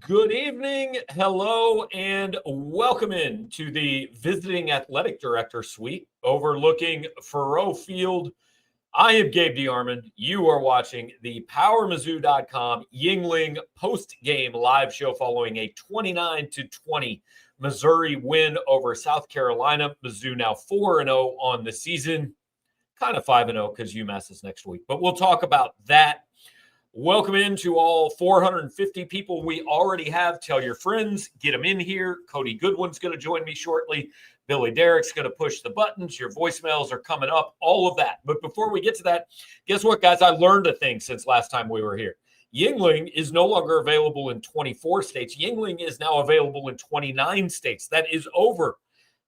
Good evening, hello, and welcome in to the Visiting Athletic Director Suite overlooking Faroe Field. I am Gabe DeArmond. You are watching the PowerMizzou.com Yuengling post-game live show following a 29-20 Missouri win over South Carolina. Mizzou now 4-0 on the season, kind of 5-0 because UMass is next week, but we'll talk about that. Welcome in to all 450 people we already have. Tell your friends, get them in here. Cody Goodwin's going to join me shortly. Billy Derrick's going to push the buttons. Your voicemails are coming up, all of that. But before we get to that, guess what, guys? I learned a thing since last time we were here. Yuengling is no longer available in 24 states. Yuengling is now available in 29 states. That is over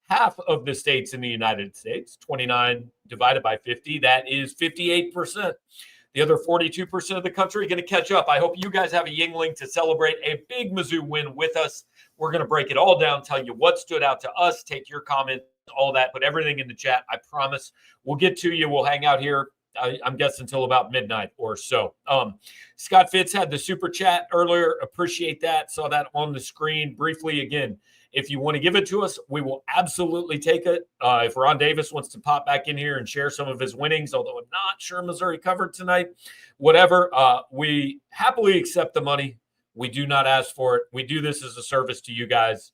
half of the states in the United States. 29 divided by 50, that is 58%. The other 42% of the country going to catch up. I hope you guys have a Yuengling to celebrate a big Mizzou win with us. We're going to break it all down, tell you what stood out to us, take your comments, all that, put everything in the chat. I promise we'll get to you. We'll hang out here, I'm guessing, until about midnight or so. Scott Fitz had the super chat earlier. Appreciate that. Saw that on the screen briefly again. If you want to give it to us, we will absolutely take it. If Ron Davis wants to pop back in here and share some of his winnings, although I'm not sure Missouri covered tonight, whatever, we happily accept the money. We do not ask for it. We do this as a service to you guys.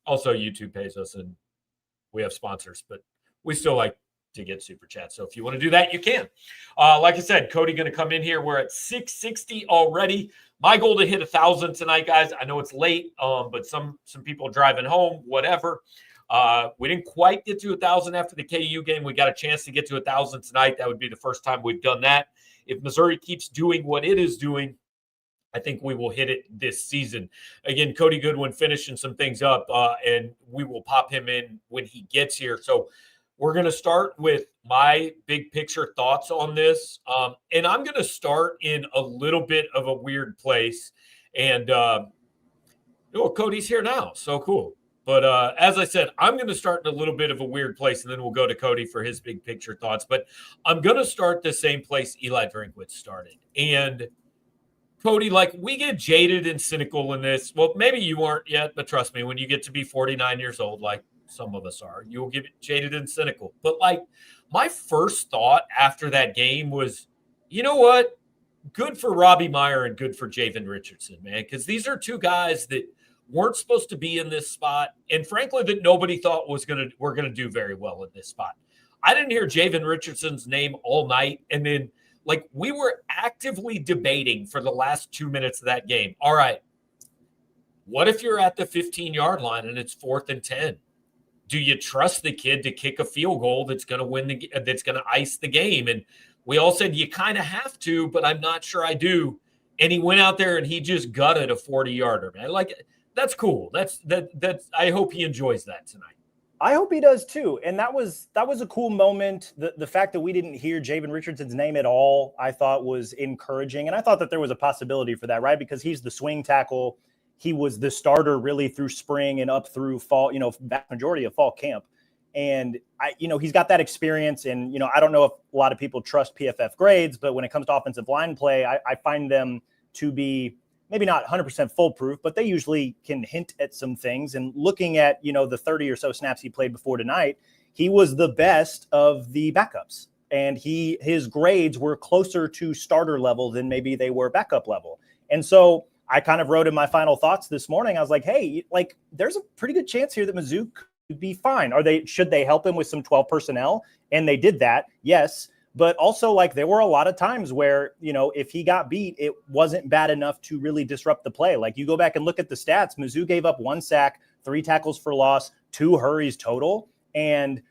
Also, YouTube pays us, and we have sponsors, but we still like to get super chats. So if you want to do that, you can. Like I said, Cody going to come in here. We're at 660 already. My goal to hit 1,000 tonight, guys. I know it's late, but some people driving home, whatever. We didn't quite get to 1,000 after the KU game. We got a chance to get to 1,000 tonight. That would be the first time we've done that. If Missouri keeps doing what it is doing, I think we will hit it this season. Again, Cody Goodwin finishing some things up, and we will pop him in when he gets here. So we're going to start with my big picture thoughts on this. And I'm going to start in a little bit of a weird place. And, Cody's here now. So cool. But as I said, I'm going to start in a little bit of a weird place, and then we'll go to Cody for his big picture thoughts. But I'm going to start the same place Eli Drinkwitz started. And Cody, we get jaded and cynical in this. Well, maybe you aren't yet, but trust me, when you get to be 49 years old, some of us are, you'll get jaded and cynical. But my first thought after that game was, you know what? Good for Robbie Meyer and good for Javen Richardson, man, because these are two guys that weren't supposed to be in this spot, and frankly, that nobody thought were gonna do very well in this spot. I didn't hear Javen Richardson's name all night, and then we were actively debating for the last 2 minutes of that game. All right, what if you're at the 15-yard line and it's 4th and 10? Do you trust the kid to kick a field goal that's going to that's going to ice the game? And we all said you kind of have to, but I'm not sure I do. And he went out there and he just gutted a 40-yarder, man. That's cool. That's I hope he enjoys that tonight. I hope he does too. And that was a cool moment. The fact that we didn't hear Javen Richardson's name at all, I thought was encouraging. And I thought that there was a possibility for that, right? Because he's the swing tackle. He was the starter really through spring and up through fall, vast majority of fall camp. And he's got that experience. And, I don't know if a lot of people trust PFF grades, but when it comes to offensive line play, I find them to be maybe not 100% foolproof, but they usually can hint at some things. And looking at, the 30 or so snaps he played before tonight, he was the best of the backups. And his grades were closer to starter level than maybe they were backup level. And so I kind of wrote in my final thoughts this morning. I was like, hey, there's a pretty good chance here that Mizzou could be fine. Should they help him with some 12 personnel? And they did that. Yes. But also there were a lot of times where, if he got beat, it wasn't bad enough to really disrupt the play. You go back and look at the stats, Mizzou gave up 1 sack, 3 tackles for loss, 2 hurries total. And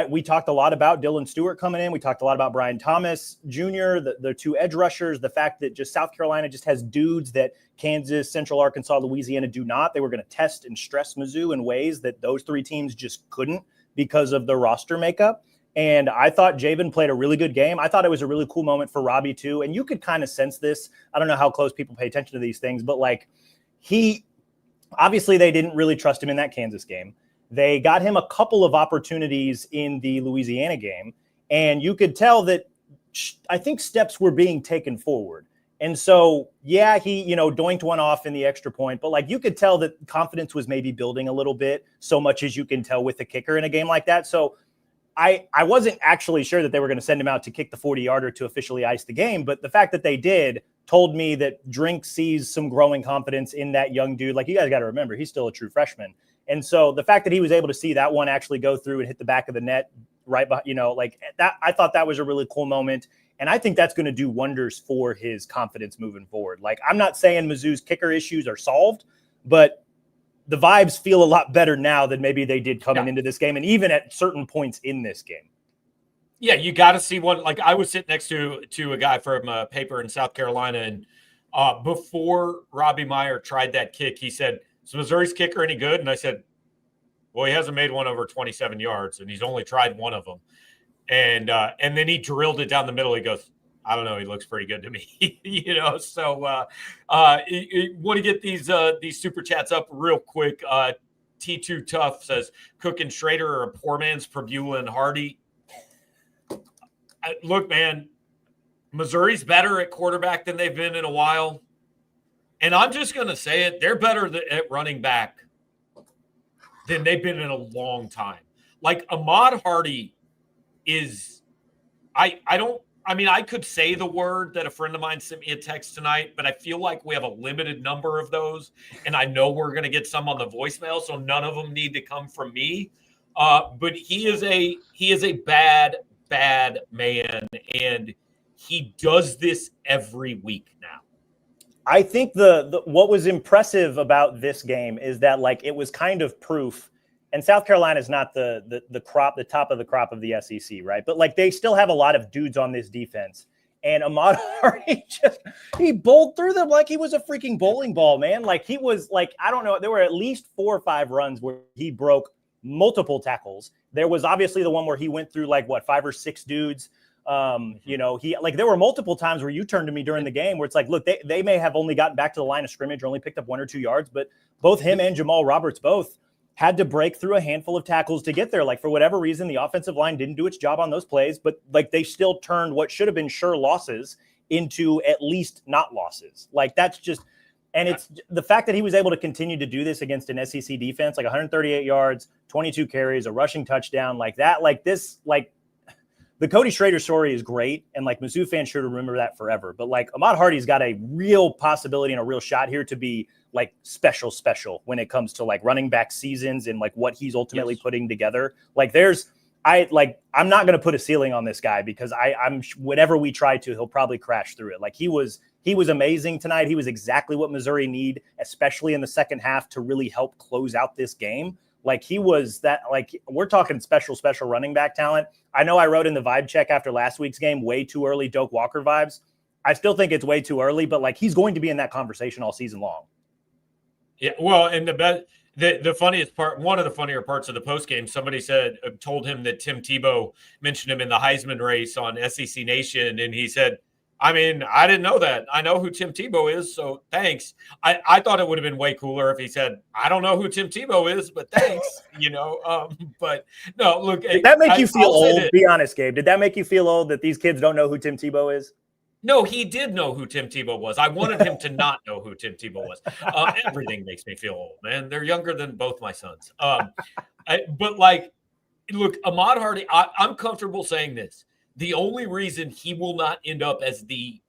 we talked a lot about Dylan Stewart coming in. We talked a lot about Brian Thomas Jr., the 2 edge rushers, the fact that just South Carolina just has dudes that Kansas, Central Arkansas, Louisiana do not. They were going to test and stress Mizzou in ways that those 3 teams just couldn't because of the roster makeup. And I thought Javen played a really good game. I thought it was a really cool moment for Robbie too. And you could kind of sense this. I don't know how close people pay attention to these things, but obviously they didn't really trust him in that Kansas game. They got him a couple of opportunities in the Louisiana game, and you could tell that I think steps were being taken forward. And so, yeah, he, doinked one off in the extra point, but like you could tell that confidence was maybe building a little bit, so much as you can tell with the kicker in a game like that. So I wasn't actually sure that they were going to send him out to kick the 40-yarder to officially ice the game, but the fact that they did told me that Drink sees some growing confidence in that young dude. Like, you guys got to remember, he's still a true freshman. And so the fact that he was able to see that one actually go through and hit the back of the net right behind, like that, I thought that was a really cool moment. And I think that's going to do wonders for his confidence moving forward. Like, I'm not saying Mizzou's kicker issues are solved, but the vibes feel a lot better now than maybe they did coming into this game, and even at certain points in this game. Yeah, you got to see one. Like, I was sitting next to a guy from a paper in South Carolina, and before Robbie Meyer tried that kick, he said, "Is Missouri's kicker any good?" And I said, "Well, he hasn't made one over 27 yards, and he's only tried one of them." And then he drilled it down the middle. He goes, "I don't know. He looks pretty good to me." So want to get these super chats up real quick. T2 Tough says, "Cook and Schrader are a poor man's Prebula and Hardy." Look, man, Missouri's better at quarterback than they've been in a while. And I'm just going to say it. They're better at running back than they've been in a long time. Like, Ahmad Hardy is – I could say the word that a friend of mine sent me a text tonight, but I feel like we have a limited number of those, and I know we're going to get some on the voicemail, so none of them need to come from me. But he is a bad man, and he does this every week now. I think the what was impressive about this game is that, like, it was kind of proof. And South Carolina is not the top of the crop of the SEC, right? But like, they still have a lot of dudes on this defense. And Ahmad Hardy he bowled through them like he was a freaking bowling ball, man. Like, he was like, I don't know, there were at least 4 or 5 runs where he broke multiple tackles. There was obviously the one where he went through 5 or 6 dudes. There were multiple times where you turned to me during the game where it's like, look, they may have only gotten back to the line of scrimmage or only picked up 1 or 2 yards, but both him and Jamal Roberts both had to break through a handful of tackles to get there. Like, for whatever reason, the offensive line didn't do its job on those plays, but like, they still turned what should have been sure losses into at least not losses. Like, that's just, and it's the fact that he was able to continue to do this against an SEC defense, like 138 yards, 22 carries, a rushing touchdown, like that, like this, like, the Cody Schrader story is great, and like, Mizzou fans should remember that forever. But like, Ahmad Hardy's got a real possibility and a real shot here to be like special when it comes to like running back seasons and like what he's ultimately putting together. Like, I'm not going to put a ceiling on this guy, because I'm whatever we try to, he'll probably crash through it. Like, he was amazing tonight. He was exactly what Missouri need, especially in the second half, to really help close out this game. Like, he was that, like, we're talking special running back talent. I know I wrote in the vibe check after last week's game, way too early Doak Walker vibes. I still think it's way too early, but like, he's going to be in that conversation all season long. Yeah, well, and the funniest part, one of the funnier parts of the postgame, somebody told him that Tim Tebow mentioned him in the Heisman race on SEC Nation, and he said, "I mean, I didn't know that. I know who Tim Tebow is, so thanks." I thought it would have been way cooler if he said, "I don't know who Tim Tebow is, but thanks." But no, look. Did that make you feel old? Be honest, Gabe. Did that make you feel old that these kids don't know who Tim Tebow is? No, he did know who Tim Tebow was. I wanted him to not know who Tim Tebow was. Everything makes me feel old, man. They're younger than both my sons. But like, look, Ahmad Hardy, I'm comfortable saying this. The only reason he will not end up as the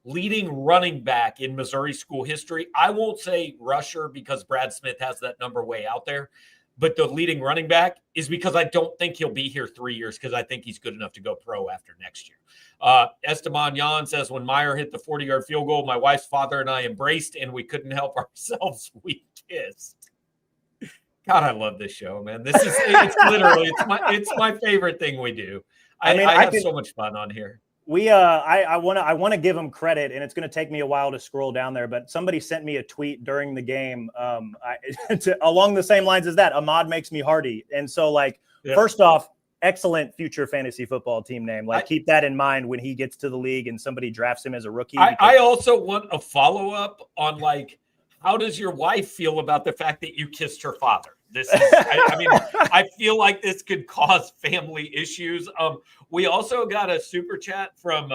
leading running back in Missouri school history, I won't say rusher, because Brad Smith has that number way out there, but the leading running back is because I don't think he'll be here 3 years, because I think he's good enough to go pro after next year. Esteban Yan says, "When Meyer hit the 40-yard field goal, my wife's father and I embraced, and we couldn't help ourselves. We kissed." God, I love this show, man. It's literally, it's my favorite thing we do. I have so much fun on here. I want to give him credit, and it's going to take me a while to scroll down there, but somebody sent me a tweet during the game along the same lines as that. Ahmad makes me Hardy. And so, like, First off, excellent future fantasy football team name. Like, keep that in mind when he gets to the league and somebody drafts him as a rookie. I also want a follow-up on, like, how does your wife feel about the fact that you kissed her father? This is, I feel like this could cause family issues. We also got a super chat from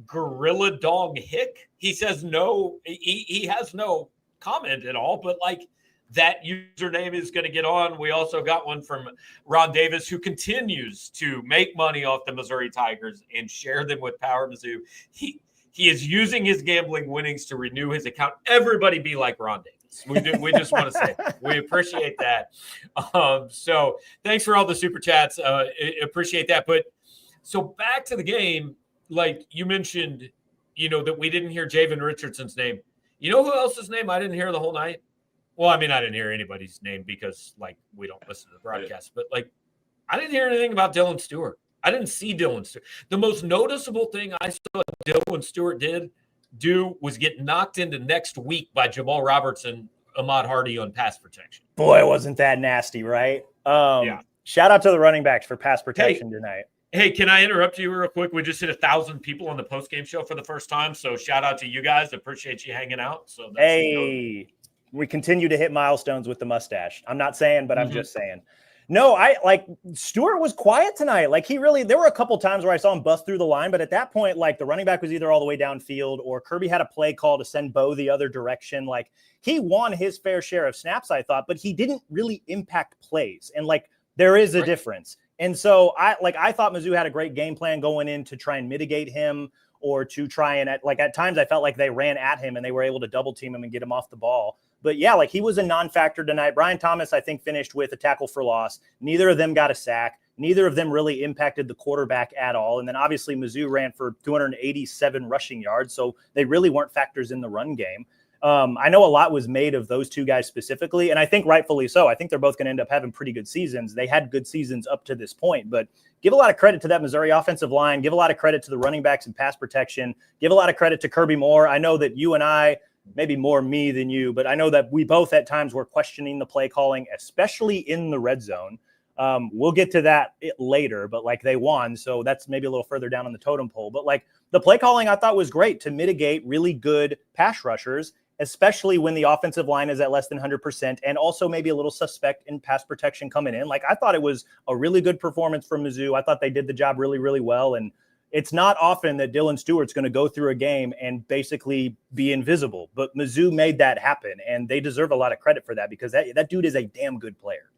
Gorilla Dog Hick. He says no, he has no comment at all, but like that username is going to get on. We also got one from Ron Davis, who continues to make money off the Missouri Tigers and share them with Power Mizzou. He is using his gambling winnings to renew his account. Everybody be like Ron Davis. We just want to say we appreciate that. So thanks for all the super chats. Appreciate that. But so back to the game, like you mentioned, that we didn't hear Javen Richardson's name. You know who else's name I didn't hear the whole night? Well, I mean, I didn't hear anybody's name because, like, we don't listen to the broadcast. But, like, I didn't hear anything about Dylan Stewart. I didn't see Dylan Stewart. The most noticeable thing I saw Dylan Stewart do was get knocked into next week by Jamal Robertson, Ahmad Hardy on pass protection. Boy, wasn't that nasty, right? Yeah. Shout out to the running backs for pass protection tonight. Hey, can I interrupt you real quick? We just hit 1,000 people on the postgame show for the first time. So shout out to you guys. Appreciate you hanging out. So we continue to hit milestones with the mustache. I'm not saying, but I'm just saying. No, Stewart was quiet tonight. Like there were a couple times where I saw him bust through the line, but at that point, like the running back was either all the way downfield or Kirby had a play call to send Bo the other direction. Like he won his fair share of snaps, I thought, but he didn't really impact plays. And like there is a difference. And so I thought Mizzou had a great game plan going in to try and mitigate him or to try and at times I felt like they ran at him and they were able to double team him and get him off the ball. But yeah, like he was a non-factor tonight. Brian Thomas, I think, finished with a tackle for loss. Neither of them got a sack. Neither of them really impacted the quarterback at all. And then obviously Mizzou ran for 287 rushing yards. So they really weren't factors in the run game. I know a lot was made of those two guys specifically, and I think rightfully so. I think they're both going to end up having pretty good seasons. They had good seasons up to this point, but give a lot of credit to that Missouri offensive line. Give a lot of credit to the running backs and pass protection. Give a lot of credit to Kirby Moore. I know that you and I, maybe more me than you, but I know that we both at times were questioning the play calling, especially in the red zone. We'll get to that later, but like they won. So that's maybe a little further down on the totem pole, but like the play calling I thought was great to mitigate really good pass rushers, especially when the offensive line is at less than 100% and also maybe a little suspect in pass protection coming in. Like I thought it was a really good performance from Mizzou. I thought they did the job really, really well. And it's not often that Dylan Stewart's going to go through a game and basically be invisible, but Mizzou made that happen and they deserve a lot of credit for that because that dude is a damn good player.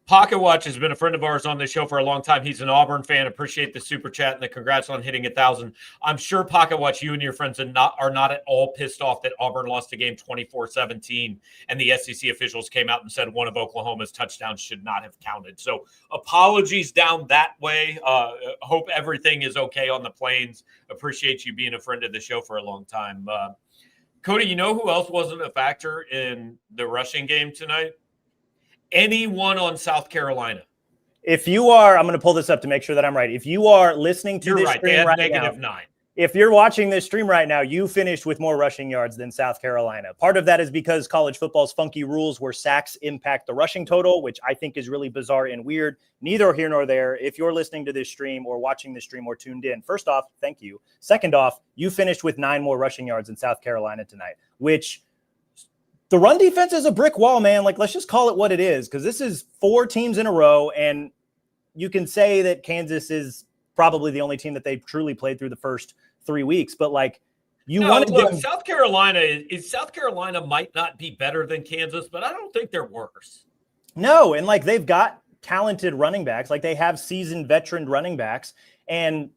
Pocket Watch has been a friend of ours on this show for a long time. He's an Auburn fan. Appreciate the super chat and the congrats on hitting 1,000. I'm sure Pocket Watch, you and your friends are not at all pissed off that Auburn lost the game 24-17 and the SEC officials came out and said one of Oklahoma's touchdowns should not have counted. So apologies down that way. Hope everything is okay on the plains. Appreciate you being a friend of the show for a long time. Cody, you know who else wasn't a factor in the rushing game tonight? Anyone on South Carolina. If you are, I'm going to pull this up to make sure that I'm right. If you are listening to this stream right now, -9. If you're watching this stream right now, you finished with more rushing yards than South Carolina. Part of that is because college football's funky rules where sacks impact the rushing total, which I think is really bizarre and weird. Neither here nor there. If you're listening to this stream or watching this stream or tuned in, first off, thank you. Second off, you finished with 9 more rushing yards than South Carolina tonight, which the run defense is a brick wall, man. Like, let's just call it what it is, because this is 4 teams in a row, and you can say that Kansas is probably the only team that they've truly played through the first 3 weeks. But, like, South Carolina might not be better than Kansas, but I don't think they're worse. No, and, like, they've got talented running backs. Like, they have seasoned veteran running backs. And,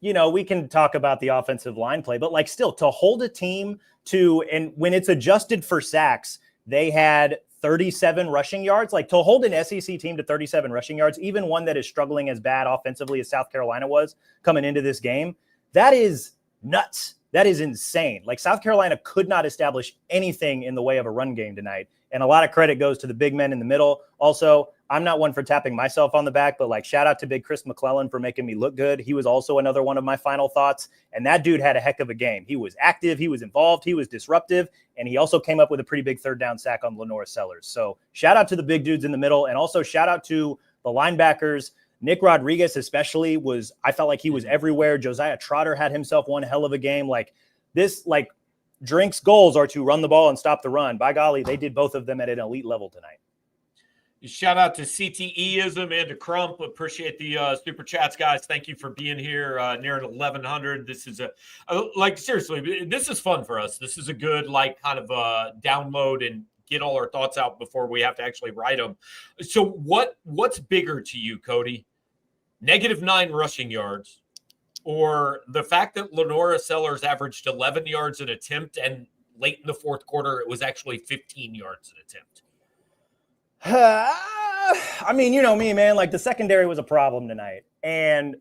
you know, we can talk about the offensive line play, but, like, still, to hold a team to, and when it's adjusted for sacks, they had 37 rushing yards. Like, to hold an SEC team to 37 rushing yards, even one that is struggling as bad offensively as South Carolina was coming into this game, that is nuts. That is insane. Like, South Carolina could not establish anything in the way of a run game tonight. And a lot of credit goes to the big men in the middle. Also, I'm not one for tapping myself on the back, but, like, shout out to big Chris McClellan for making me look good. He was also another one of my final thoughts. And that dude had a heck of a game. He was active. He was involved. He was disruptive. And he also came up with a pretty big third down sack on Lenora Sellers. So shout out to the big dudes in the middle. And also shout out to the linebackers. Nick Rodriguez especially I felt like he was everywhere. Josiah Trotter had himself one hell of a game. Like, this, like, Drink's goals are to run the ball and stop the run. By golly, they did both of them at an elite level tonight. Shout out to CTEism and to Crump. Appreciate the super chats, guys. Thank you for being here near 1,100. This is seriously, this is fun for us. This is a good kind of download and get all our thoughts out before we have to actually write them. So what's bigger to you, Cody? -9 rushing yards, or the fact that Lenora Sellers averaged 11 yards an attempt, and late in the fourth quarter it was actually 15 yards an attempt? I mean, you know me, man. Like, the secondary was a problem tonight, and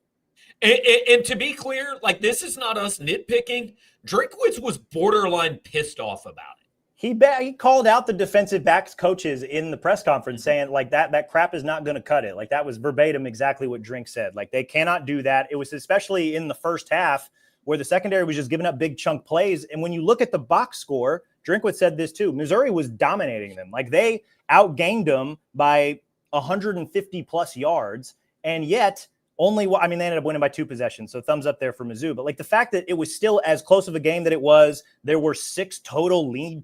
to be clear, this is not us nitpicking. Drinkwitz was borderline pissed off about it. He called out the defensive backs coaches in the press conference, saying that crap is not going to cut it. That was verbatim exactly what Drink said. They cannot do that. It was especially in the first half where the secondary was just giving up big chunk plays. And when you look at the box score, Drinkwitz said this too. Missouri was dominating them. They outgained them by 150 plus yards, and yet they ended up winning by 2 possessions. So thumbs up there for Mizzou. But the fact that it was still as close of a game that it was, there were 6 total lead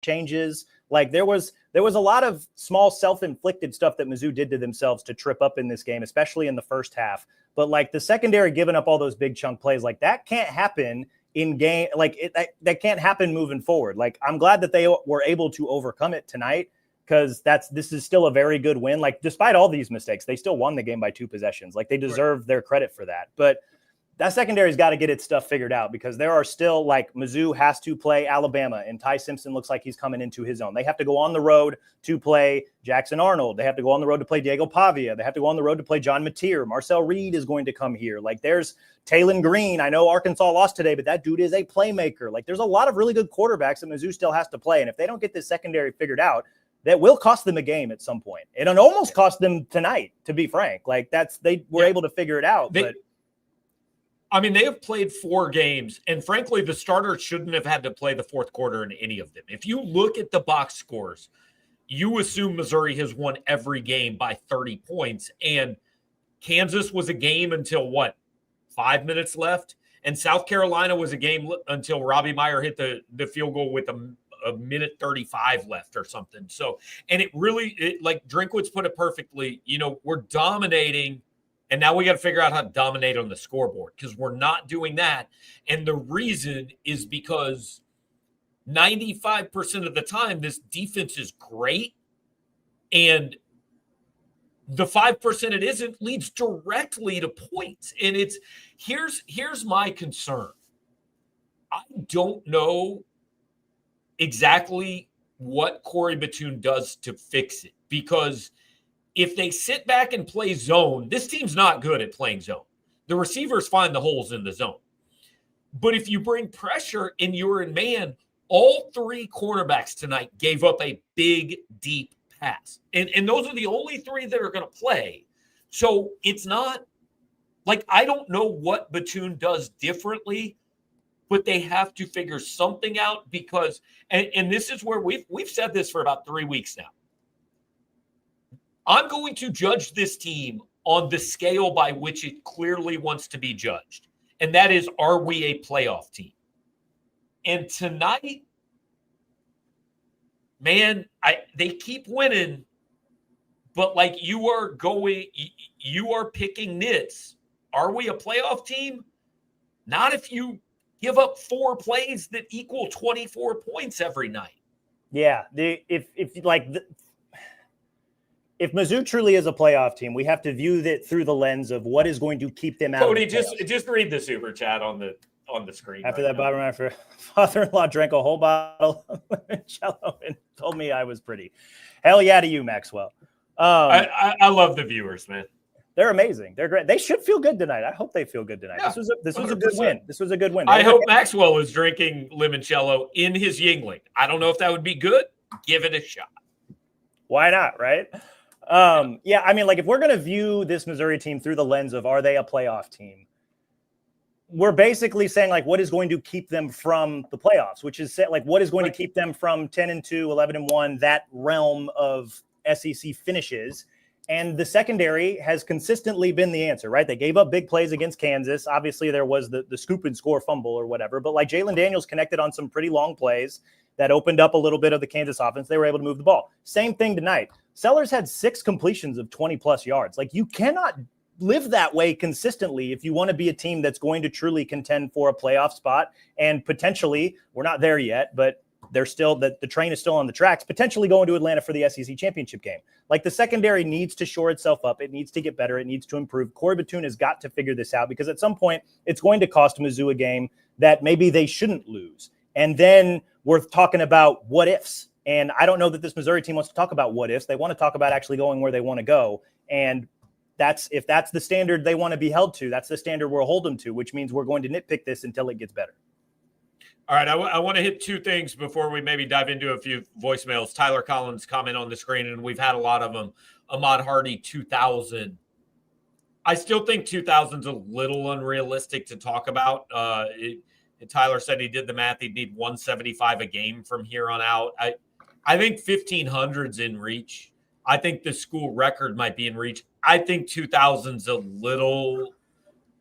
changes. There was a lot of small self-inflicted stuff that Mizzou did to themselves to trip up in this game, especially in the first half. But the secondary giving up all those big chunk plays, that can't happen in game. That can't happen moving forward. I'm glad that they were able to overcome it tonight, because this is still a very good win. Despite all these mistakes, they still won the game by 2 possessions. They deserve their credit for that. But that secondary's got to get its stuff figured out, because there are still Mizzou has to play Alabama, and Ty Simpson looks like he's coming into his own. They have to go on the road to play Jackson Arnold. They have to go on the road to play Diego Pavia. They have to go on the road to play John Mateer. Marcel Reed is going to come here. There's Taylon Green. I know Arkansas lost today, but that dude is a playmaker. There's a lot of really good quarterbacks that Mizzou still has to play. And if they don't get this secondary figured out, that will cost them a game at some point. It almost cost them tonight, to be frank. They were able to figure it out. They have played 4 games, and frankly, the starters shouldn't have had to play the fourth quarter in any of them. If you look at the box scores, you assume Missouri has won every game by 30 points, and Kansas was a game until 5 minutes left, and South Carolina was a game until Robbie Meyer hit the field goal with a minute 35 left or something. So, and Drinkwitz put it perfectly, we're dominating, and now we got to figure out how to dominate on the scoreboard, because we're not doing that. And the reason is because 95% of the time, this defense is great, and the 5% it isn't leads directly to points. And here's my concern. I don't know exactly what Corey Batoon does to fix it, because if they sit back and play zone, this team's not good at playing zone. The receivers find the holes in the zone. But if you bring pressure and you're in man, all 3 cornerbacks tonight gave up a big, deep pass. And those are the only 3 that are going to play. So it's not I don't know what Batoon does differently, but they have to figure something out, because and this is where we've said this for about 3 weeks now. I'm going to judge this team on the scale by which it clearly wants to be judged, and that is, are we a playoff team? And tonight, man, they keep winning, but you are picking nits. Are we a playoff team? Not if you give up 4 plays that equal 24 points every night. Yeah, if Mizzou truly is a playoff team, we have to view that through the lens of what is going to keep them out. Cody, just read the super chat on the screen. After that bottom line, for father-in-law drank a whole bottle of limoncello and told me I was pretty. Hell yeah to you, Maxwell. I love the viewers, man. They're amazing. They're great. They should feel good tonight. I hope they feel good tonight. Yeah, this was a good win. This was a good win. I hope Maxwell is drinking limoncello in his Yuengling. I don't know if that would be good. Give it a shot. Why not, right? Yeah, if we're going to view this Missouri team through the lens of, are they a playoff team? We're basically saying, what is going to keep them from the playoffs, which is what is going to keep them from 10-2, 11-1, that realm of SEC finishes. And the secondary has consistently been the answer, right? They gave up big plays against Kansas. Obviously, there was the scoop and score fumble or whatever. But like Jalen Daniels connected on some pretty long plays that opened up a little bit of the Kansas offense. They were able to move the ball. Same thing tonight. Sellers had 6 completions of 20-plus yards. Like, you cannot live that way consistently if you want to be a team that's going to truly contend for a playoff spot. And potentially, we're not there yet, but they're still the train is still on the tracks, potentially going to Atlanta for the SEC championship game. Like, the secondary needs to shore itself up. It needs to get better. It needs to improve. Corey Batoon has got to figure this out, because at some point it's going to cost Mizzou a game that maybe they shouldn't lose. And then we're talking about what ifs. And I don't know that this Missouri team wants to talk about what ifs. They want to talk about actually going where they want to go. And if that's the standard they want to be held to, that's the standard we'll hold them to, which means we're going to nitpick this until it gets better. All right, I want to hit 2 things before we maybe dive into a few voicemails. Tyler Collins' comment on the screen, and we've had a lot of them. Ahmad Hardy, 2,000. I still think 2,000 is a little unrealistic to talk about. Tyler said he did the math. He'd need 175 a game from here on out. I think 1,500's in reach. I think the school record might be in reach. I think 2,000's a little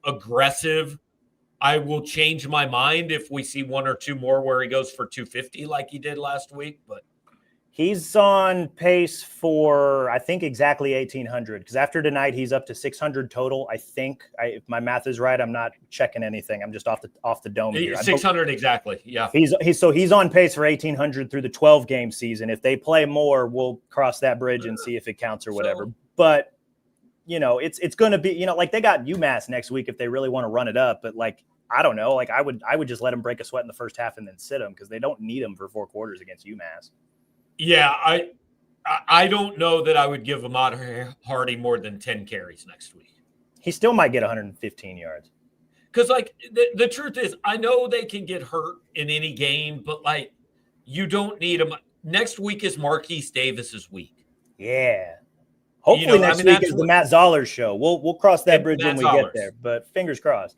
aggressive. I will change my mind if we see 1 or 2 more where he goes for 250 like he did last week. But he's on pace for, I think, exactly 1,800, because after tonight he's up to 600 total. I think, if my math is right, I'm not checking anything. I'm just off the dome here. 600 exactly. Yeah. He's on pace for 1,800 through the 12-game season. If they play more, we'll cross that bridge and see if it counts or whatever. But it's going to be, like, they got UMass next week if they really want to run it up. But, like, I don't know. Like, I would just let them break a sweat in the first half and then sit them, because they don't need them for 4 quarters against UMass. Yeah, I don't know that I would give Ahmad Hardy more than 10 carries next week. He still might get 115 yards. Because, like, the truth is, I know they can get hurt in any game, but, like, you don't need them. Next week is Marquise Davis's week. Yeah. Hopefully next week is the Matt Zollers show. We'll cross that bridge when we get there, but fingers crossed.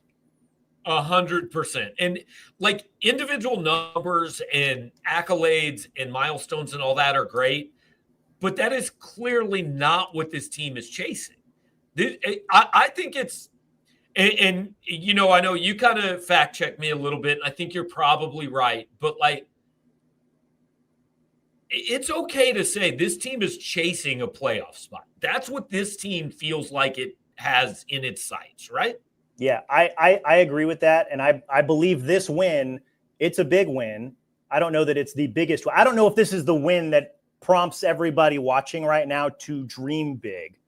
100%. And, like, individual numbers and accolades and milestones and all that are great, but that is clearly not what this team is chasing. I think it's, and I know you kind of fact check me a little bit. I think you're probably right, but, like, it's okay to say this team is chasing a playoff spot. That's what this team feels like it has in its sights, right? Yeah, I agree with that. And I believe this win, it's a big win. I don't know that it's the biggest. I don't know if this is the win that prompts everybody watching right now to dream big.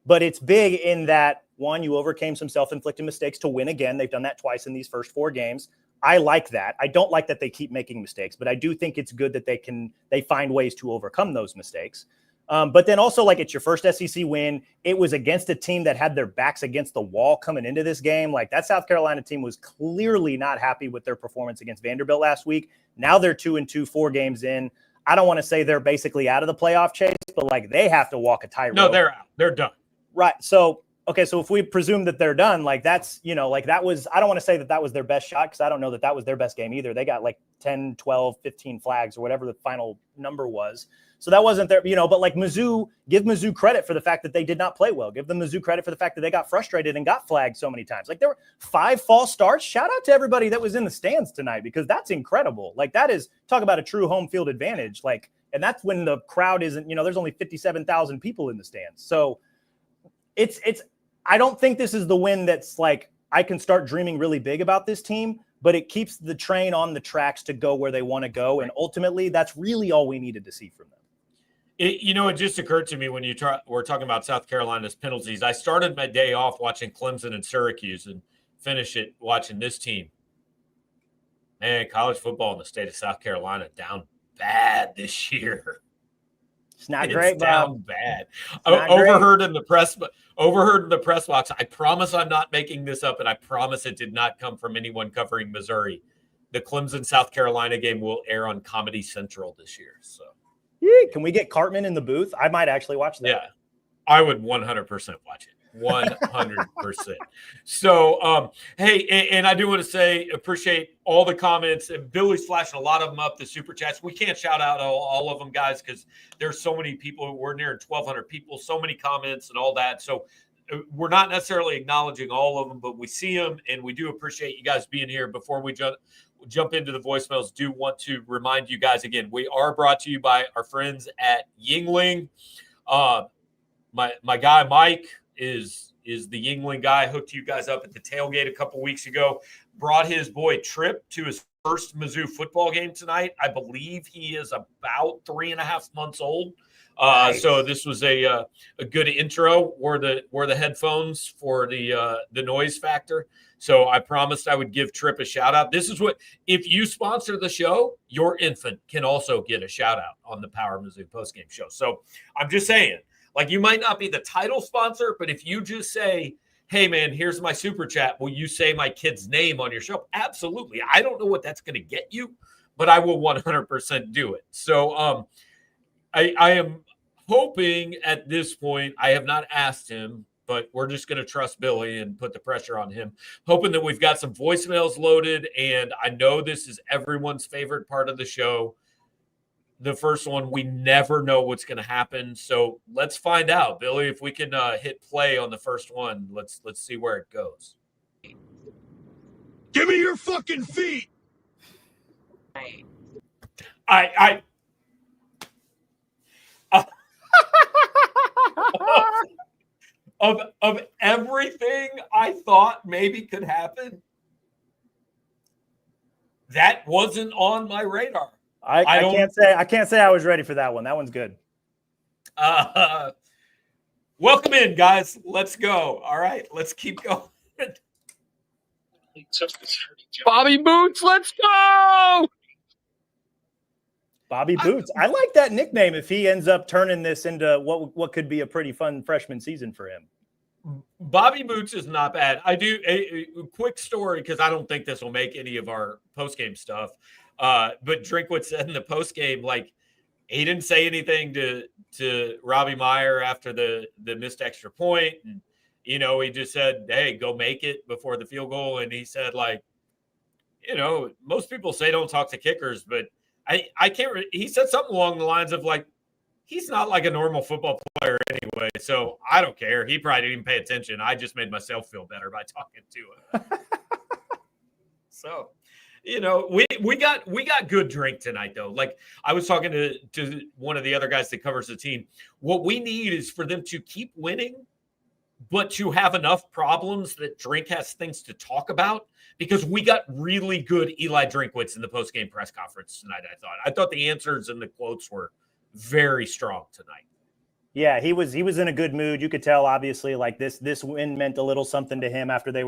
But it's big in that, one, you overcame some self-inflicted mistakes to win again. They've done that twice in these first 4 games. I like that. I don't like that they keep making mistakes, but I do think it's good that they find ways to overcome those mistakes. But then also, like, it's your first SEC win. It was against a team that had their backs against the wall coming into this game. Like, that South Carolina team was clearly not happy with their performance against Vanderbilt last week. Now they're 2-2, 4 games in. I don't want to say they're basically out of the playoff chase, but, like, they have to walk a tightrope. No, they're out. They're done. Right. So, okay, so if we presume that they're done, like, that's, like, that was, I don't want to say that was their best shot, because I don't know that was their best game either. They got like 10, 12, 15 flags or whatever the final number was. So that wasn't their, but, like, give Mizzou credit for the fact that they did not play well. Give them Mizzou credit for the fact that they got frustrated and got flagged so many times. Like, there were 5 false starts. Shout out to everybody that was in the stands tonight, because that's incredible. Like, that is, talk about a true home field advantage. Like, and that's when the crowd isn't, there's only 57,000 people in the stands. So I don't think this is the win that's like, I can start dreaming really big about this team, but it keeps the train on the tracks to go where they want to go. And ultimately, that's really all we needed to see from them. It just occurred to me when we're talking about South Carolina's penalties. I started my day off watching Clemson and Syracuse and finish it watching this team. Man, college football in the state of South Carolina down bad this year. It's not great, down bad. Overheard in the press box. I promise I'm not making this up, and I promise it did not come from anyone covering Missouri. The Clemson South Carolina game will air on Comedy Central this year. So, can we get Cartman in the booth? I might actually watch that. Yeah, I would 100% watch it. 100%. So, hey, and I do want to say, appreciate all the comments. And Billy's flashing a lot of them up, the super chats. We can't shout out all of them, guys, because there's so many people. We're near 1,200 people, so many comments and all that. So we're not necessarily acknowledging all of them, but we see them, and we do appreciate you guys being here. Before we jump into the voicemails, do want to remind you guys again, we are brought to you by our friends at Yuengling. My guy Mike is the Yuengling guy. Hooked you guys up at the tailgate a couple weeks ago. Brought his boy Trip to his first Mizzou football game tonight. I believe he is about 3.5 months old. Nice. So this was a good intro. Wore the headphones for the noise factor. So I promised I would give Trip a shout out. This is what, if you sponsor the show, your infant can also get a shout out on the Power Mizzou postgame show. So I'm just saying, like, you might not be the title sponsor, but if you just say, hey, man, here's my super chat, will you say my kid's name on your show? Absolutely. I don't know what that's going to get you, but I will 100% do it. So I am hoping at this point, I have not asked him, but we're just going to trust Billy and put the pressure on him, hoping that we've got some voicemails loaded. And I know this is everyone's favorite part of the show. The first one, we never know what's going to happen. So let's find out, Billy, if we can hit play on the first one. Let's see where it goes. Give me your fucking feet. Of everything I thought maybe could happen, that wasn't on my radar. I can't say I was ready for that one. That one's good. Welcome in, guys. Let's go. All right, let's keep going. Bobby Boots, let's go! Bobby Boots. I like that nickname if he ends up turning this into what could be a pretty fun freshman season for him. Bobby Boots is not bad. I do a quick story because I don't think this will make any of our postgame stuff. But Drinkwitz said in the postgame, like, he didn't say anything to Robbie Meyer after the missed extra point. And, you know, he just said, hey, go make it before the field goal. And he said, like, you know, most people say don't talk to kickers, but I can't he said something along the lines of, like, he's not like a normal football player anyway, so I don't care. He probably didn't even pay attention. I just made myself feel better by talking to him. So, you know, we got good drink tonight, though. Like, I was talking to one of the other guys that covers the team. What we need is for them to keep winning, but to have enough problems that Drink has things to talk about, because we got really good Eli Drinkwitz in the postgame press conference tonight, I thought the answers and the quotes were very strong tonight. Yeah, he was in a good mood. You could tell, obviously, like this win meant a little something to him after they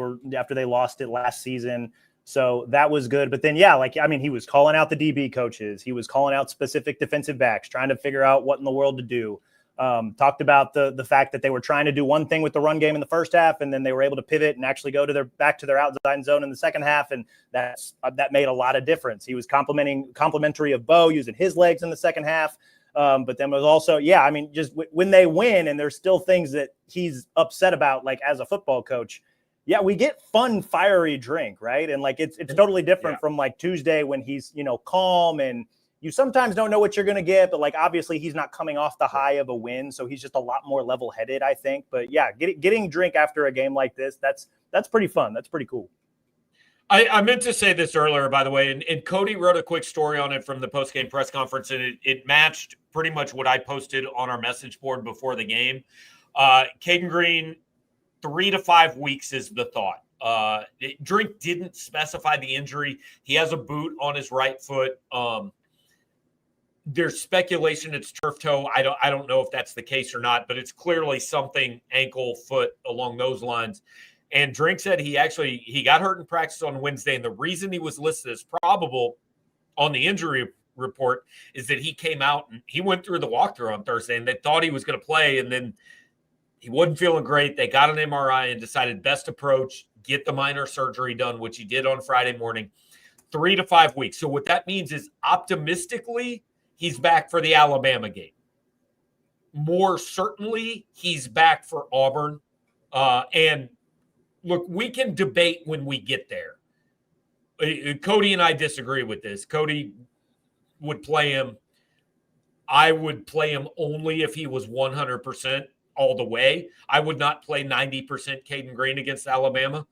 lost it last season. So that was good. But then, yeah, like, I mean, he was calling out the DB coaches. He was calling out specific defensive backs, trying to figure out what in the world to do. Talked about the fact that they were trying to do one thing with the run game in the first half, and then they were able to pivot and actually go to back to their outside zone in the second half, and that made a lot of difference. He was complimentary of Bo using his legs in the second half. But then was also, yeah, I mean, just when they win and there's still things that he's upset about, like as a football coach, yeah, we get fun, fiery Drink, right? And like it's totally different from like Tuesday when he's, you know, calm and you sometimes don't know what you're going to get, but like obviously he's not coming off the high of a win, so he's just a lot more level-headed, I think. But yeah, getting Drink after a game like this, that's pretty fun. That's pretty cool. I meant to say this earlier, by the way, and Cody wrote a quick story on it from the postgame press conference, and it matched pretty much what I posted on our message board before the game. Caden Green, 3 to 5 weeks is the thought. Drink didn't specify the injury. He has a boot on his right foot. There's speculation it's turf toe. I don't know if that's the case or not, but it's clearly something ankle, foot, along those lines. And Drink said he got hurt in practice on Wednesday, and the reason he was listed as probable on the injury report is that he came out and he went through the walkthrough on Thursday, and they thought he was going to play, and then he wasn't feeling great. They got an MRI and decided best approach, get the minor surgery done, which he did on Friday morning. 3 to 5 weeks. So what that means is optimistically he's back for the Alabama game. More certainly he's back for Auburn. And look, we can debate when we get there. Cody and I disagree with this. Cody would play him. I would play him only if he was 100% all the way. I would not play 90% Caden Green against Alabama,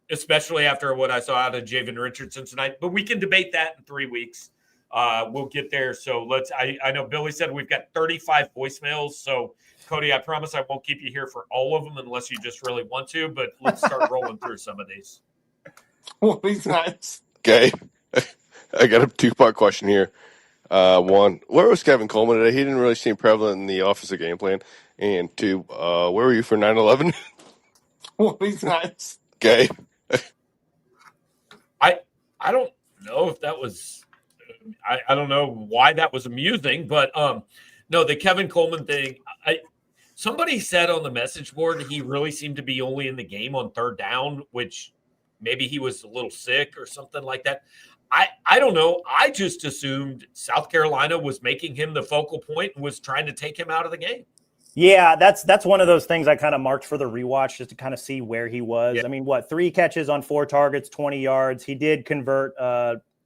especially after what I saw out of Javen Richardson tonight. But we can debate that in 3 weeks. We'll get there. So I know Billy said we've got 35 voicemails. So, Cody, I promise I won't keep you here for all of them unless you just really want to. But let's start rolling through some of these. What is that? Okay. I got a two-part question here. One, where was Kevin Coleman today? He didn't really seem prevalent in the Office of Game Plan. And two, where were you for 9/11? What is that? Okay. I don't know if that was I don't know why that was amusing, but no, the Kevin Coleman thing, somebody said on the message board he really seemed to be only in the game on third down, which maybe he was a little sick or something like that. I don't know. I just assumed South Carolina was making him the focal point and was trying to take him out of the game. Yeah, that's one of those things I kind of marked for the rewatch just to kind of see where he was. Yeah. I mean, 3 catches on 4 targets, 20 yards. He did convert,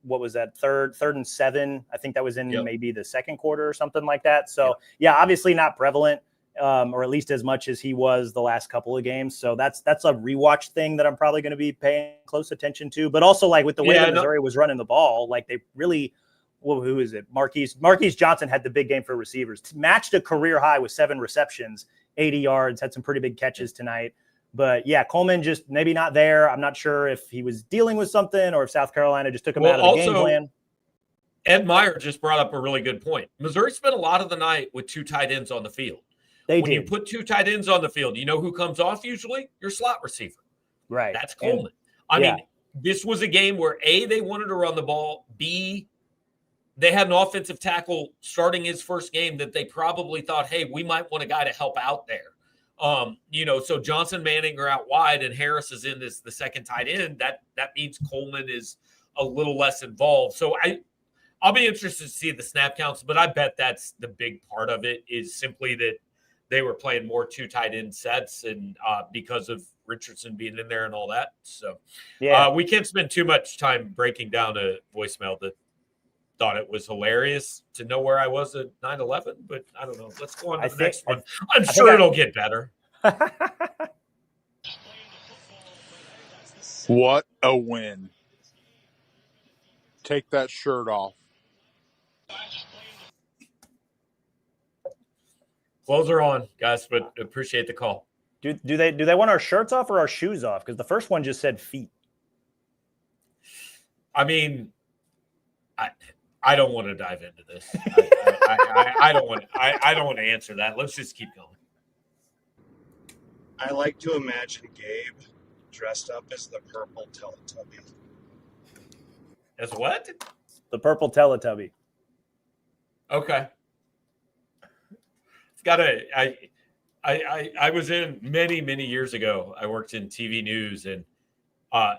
what was that, third and 7? I think that was in maybe the second quarter or something like that. So, yeah, obviously not prevalent, or at least as much as he was the last couple of games. So that's a rewatch thing that I'm probably going to be paying close attention to. But also, like, with the way that Missouri was running the ball, like they really – well, who is it? Marquise Johnson had the big game for receivers. Matched a career high with 7 receptions, 80 yards, had some pretty big catches tonight. But, yeah, Coleman just maybe not there. I'm not sure if he was dealing with something or if South Carolina just took him out of the game plan. Ed Meyer just brought up a really good point. Missouri spent a lot of the night with 2 tight ends on the field. When you put 2 tight ends on the field, you know who comes off usually? Your slot receiver. Right. That's Coleman. I mean, this was a game where, A, they wanted to run the ball, B, they had an offensive tackle starting his first game that they probably thought, hey, we might want a guy to help out there. So Johnson, Manning are out wide and Harris is in the second tight end. That means Coleman is a little less involved. So I'll be interested to see the snap counts, but I bet that's the big part of it is simply that they were playing more 2 tight end sets and because of Richardson being in there and all that. So we can't spend too much time breaking down a voicemail that thought it was hilarious to know where I was at 9/11, but I don't know. Let's go on to the next one. I'm sure it'll get better. What a win. Take that shirt off. Clothes are on, guys, but appreciate the call. Do they want our shirts off or our shoes off? Because the first one just said feet. I mean, I don't want to dive into this. I don't want to answer that. Let's just keep going. I like to imagine Gabe dressed up as the purple Teletubby. As what? The purple Teletubby. Okay. It's got I was in many years ago. I worked in TV news, and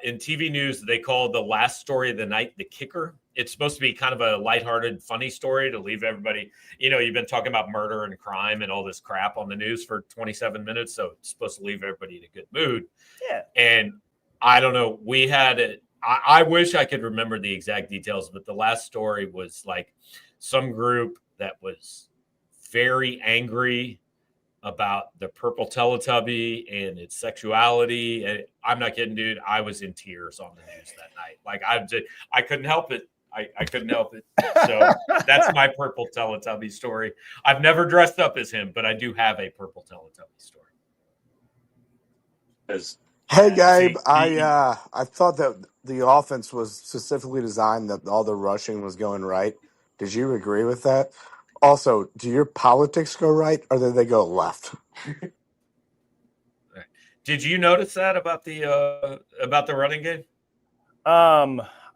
in TV news they call the last story of the night the kicker. It's supposed to be kind of a lighthearted, funny story to leave everybody. You've been talking about murder and crime and all this crap on the news for 27 minutes. So it's supposed to leave everybody in a good mood. Yeah. And I don't know. We had it. I wish I could remember the exact details, but the last story was like some group that was very angry about the purple Teletubby and its sexuality. And I'm not kidding, dude. I was in tears on the news that night. Like I couldn't help it. I couldn't help it. So that's my purple Teletubby story. I've never dressed up as him, but I do have a purple Teletubby story. Hey, Gabe, I thought that the offense was specifically designed that all the rushing was going right. Did you agree with that? Also, do your politics go right or do they go left? Did you notice that about the running game?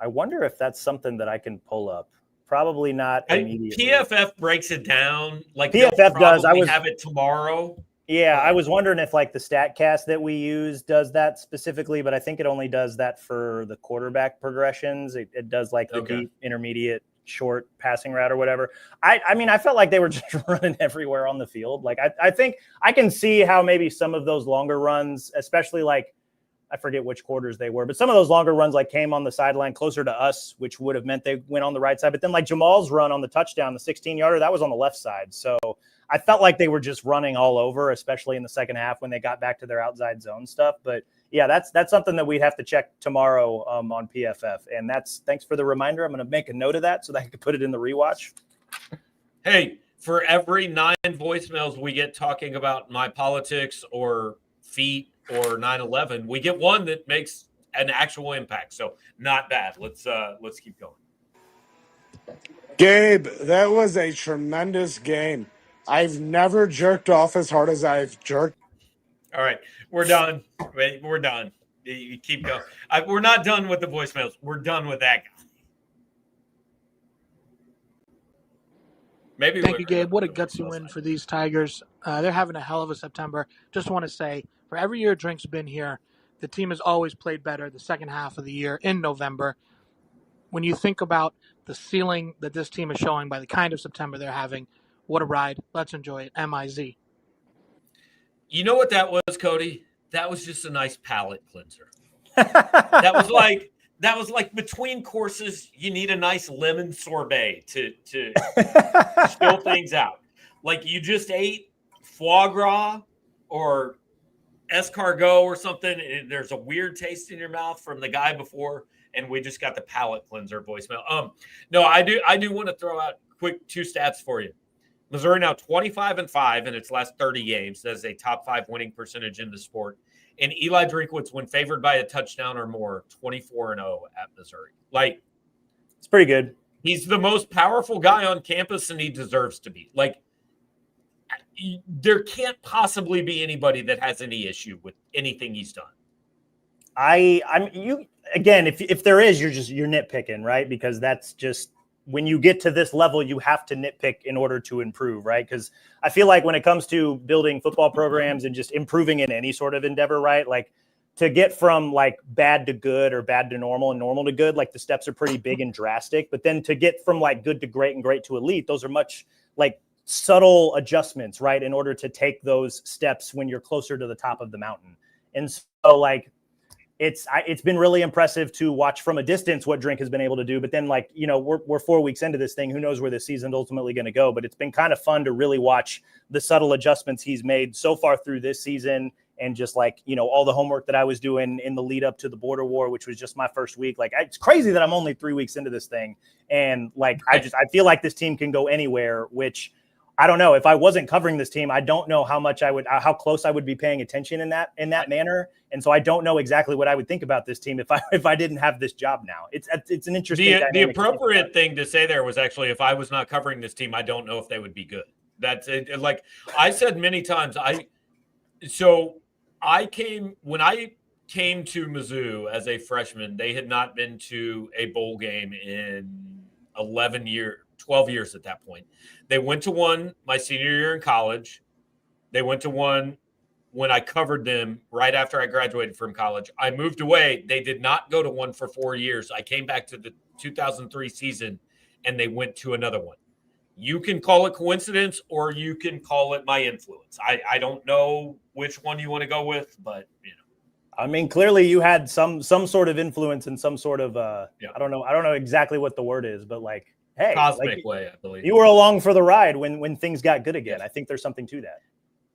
I wonder if that's something that I can pull up. Probably not immediately. PFF breaks it down. Like PFF does. I have it tomorrow. Yeah, I was wondering if like the StatCast that we use does that specifically, but I think it only does that for the quarterback progressions. It does like the deep, intermediate, short passing route or whatever. I mean, I felt like they were just running everywhere on the field. Like, I think I can see how maybe some of those longer runs, especially like, I forget which quarters they were, but some of those longer runs like came on the sideline closer to us, which would have meant they went on the right side. But then like Jamal's run on the touchdown, the 16-yarder, that was on the left side. So I felt like they were just running all over, especially in the second half when they got back to their outside zone stuff. But yeah, that's something that we'd have to check tomorrow on PFF. And thanks for the reminder. I'm going to make a note of that so that I can put it in the rewatch. Hey, for every 9 voicemails we get talking about my politics or feet or 9/11, we get one that makes an actual impact. So not bad. Let's keep going. Gabe, that was a tremendous game. I've never jerked off as hard as I've jerked. All right, we're done. We're done. You keep going. We're not done with the voicemails. We're done with that guy. Maybe. Thank you, Gabe. What a gutsy win for these Tigers. They're having a hell of a September. Just want to say, for every year Drink's been here, the team has always played better the second half of the year in November. When you think about the ceiling that this team is showing by the kind of September they're having, what a ride. Let's enjoy it. MIZ. You know what that was, Cody? That was just a nice palate cleanser. That was like between courses, you need a nice lemon sorbet to chill things out. Like you just ate foie gras or escargot or something, and there's a weird taste in your mouth from the guy before, and we just got the palate cleanser voicemail. No, I do want to throw out quick 2 stats for you. Missouri now 25-5 in its last 30 games. That is a top 5 winning percentage in the sport. And Eli Drinkwitz, when favored by a touchdown or more, 24-0 at Missouri. Like, it's pretty good. He's the most powerful guy on campus, and he deserves to be. Like, there can't possibly be anybody that has any issue with anything he's done. Again, if there is, you're nitpicking, right? Because that's just, when you get to this level, you have to nitpick in order to improve, right? Because I feel like when it comes to building football programs and just improving in any sort of endeavor, right? Like, to get from like bad to good or bad to normal and normal to good, like the steps are pretty big and drastic. But then to get from like good to great and great to elite, those are much like subtle adjustments, right? In order to take those steps when you're closer to the top of the mountain. And so like, it's been really impressive to watch from a distance what Drink has been able to do. But then, like, you know, we're 4 weeks into this thing. Who knows where this season's ultimately going to go? But it's been kind of fun to really watch the subtle adjustments he's made so far through this season. And just like, you know, all the homework that I was doing in the lead up to the border war, which was just my first week. Like, it's crazy that I'm only 3 weeks into this thing. And like, I feel like this team can go anywhere, which I don't know. If I wasn't covering this team, I don't know how close I would be paying attention in that manner. And so I don't know exactly what I would think about this team if I didn't have this job now. It's an interesting. The appropriate thing to say there was actually, if I was not covering this team, I don't know if they would be good. That's it. Like I said many times, when I came to Mizzou as a freshman, they had not been to a bowl game in 12 years at that point. They went to one my senior year in college. They went to one when I covered them right after I graduated from college. I moved away. They did not go to one for 4 years. I came back to the 2003 season, and they went to another one. You can call it coincidence, or you can call it my influence. I don't know which one you want to go with, but you know. I mean, clearly you had some sort of influence and some sort of I don't know exactly what the word is, but like, hey, cosmic way, I believe. You were along for the ride when things got good again. I think there's something to that.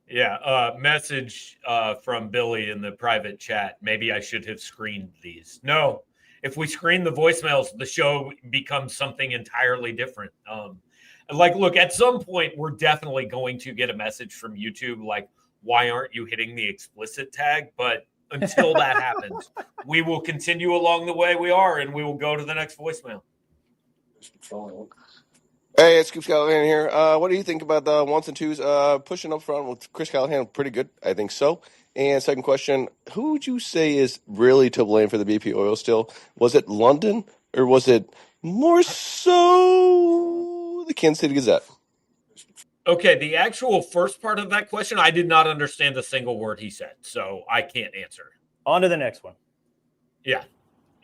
Yeah. Message from Billy in the private chat. Maybe I should have screened these. No, if we screen the voicemails, the show becomes something entirely different. Like, look, at some point, we're definitely going to get a message from YouTube like, why aren't you hitting the explicit tag? But until that happens, we will continue along the way we are, and we will go to the next voicemail. Hey, it's Chris Callahan here. What do you think about the ones and twos pushing up front with Chris Callahan? Pretty good. I think so. And second question, who would you say is really to blame for the BP oil still? Was it London, or was it more so the Kansas City Gazette? Okay, the actual first part of that question, I did not understand a single word he said, so I can't answer. On to the next one. Yeah.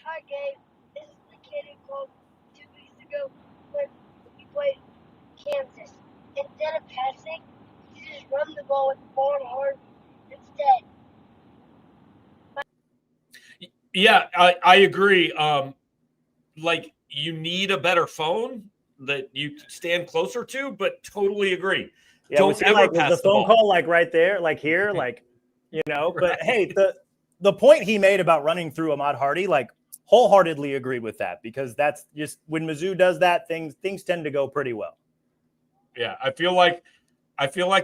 Hi, Gabe. This is the kid who called 2 weeks ago. When played Kansas. Instead of passing, you just run the ball with Vaughn Hard instead. Yeah, I agree. Like you need a better phone that you stand closer to, but totally agree. Yeah, Don't ever like, pass the phone ball. call like right there, like here, like Right. But hey, the point he made about running through Ahmad Hardy, like wholeheartedly agree with that, because that's just when Mizzou does that, things tend to go pretty well. Yeah, I feel like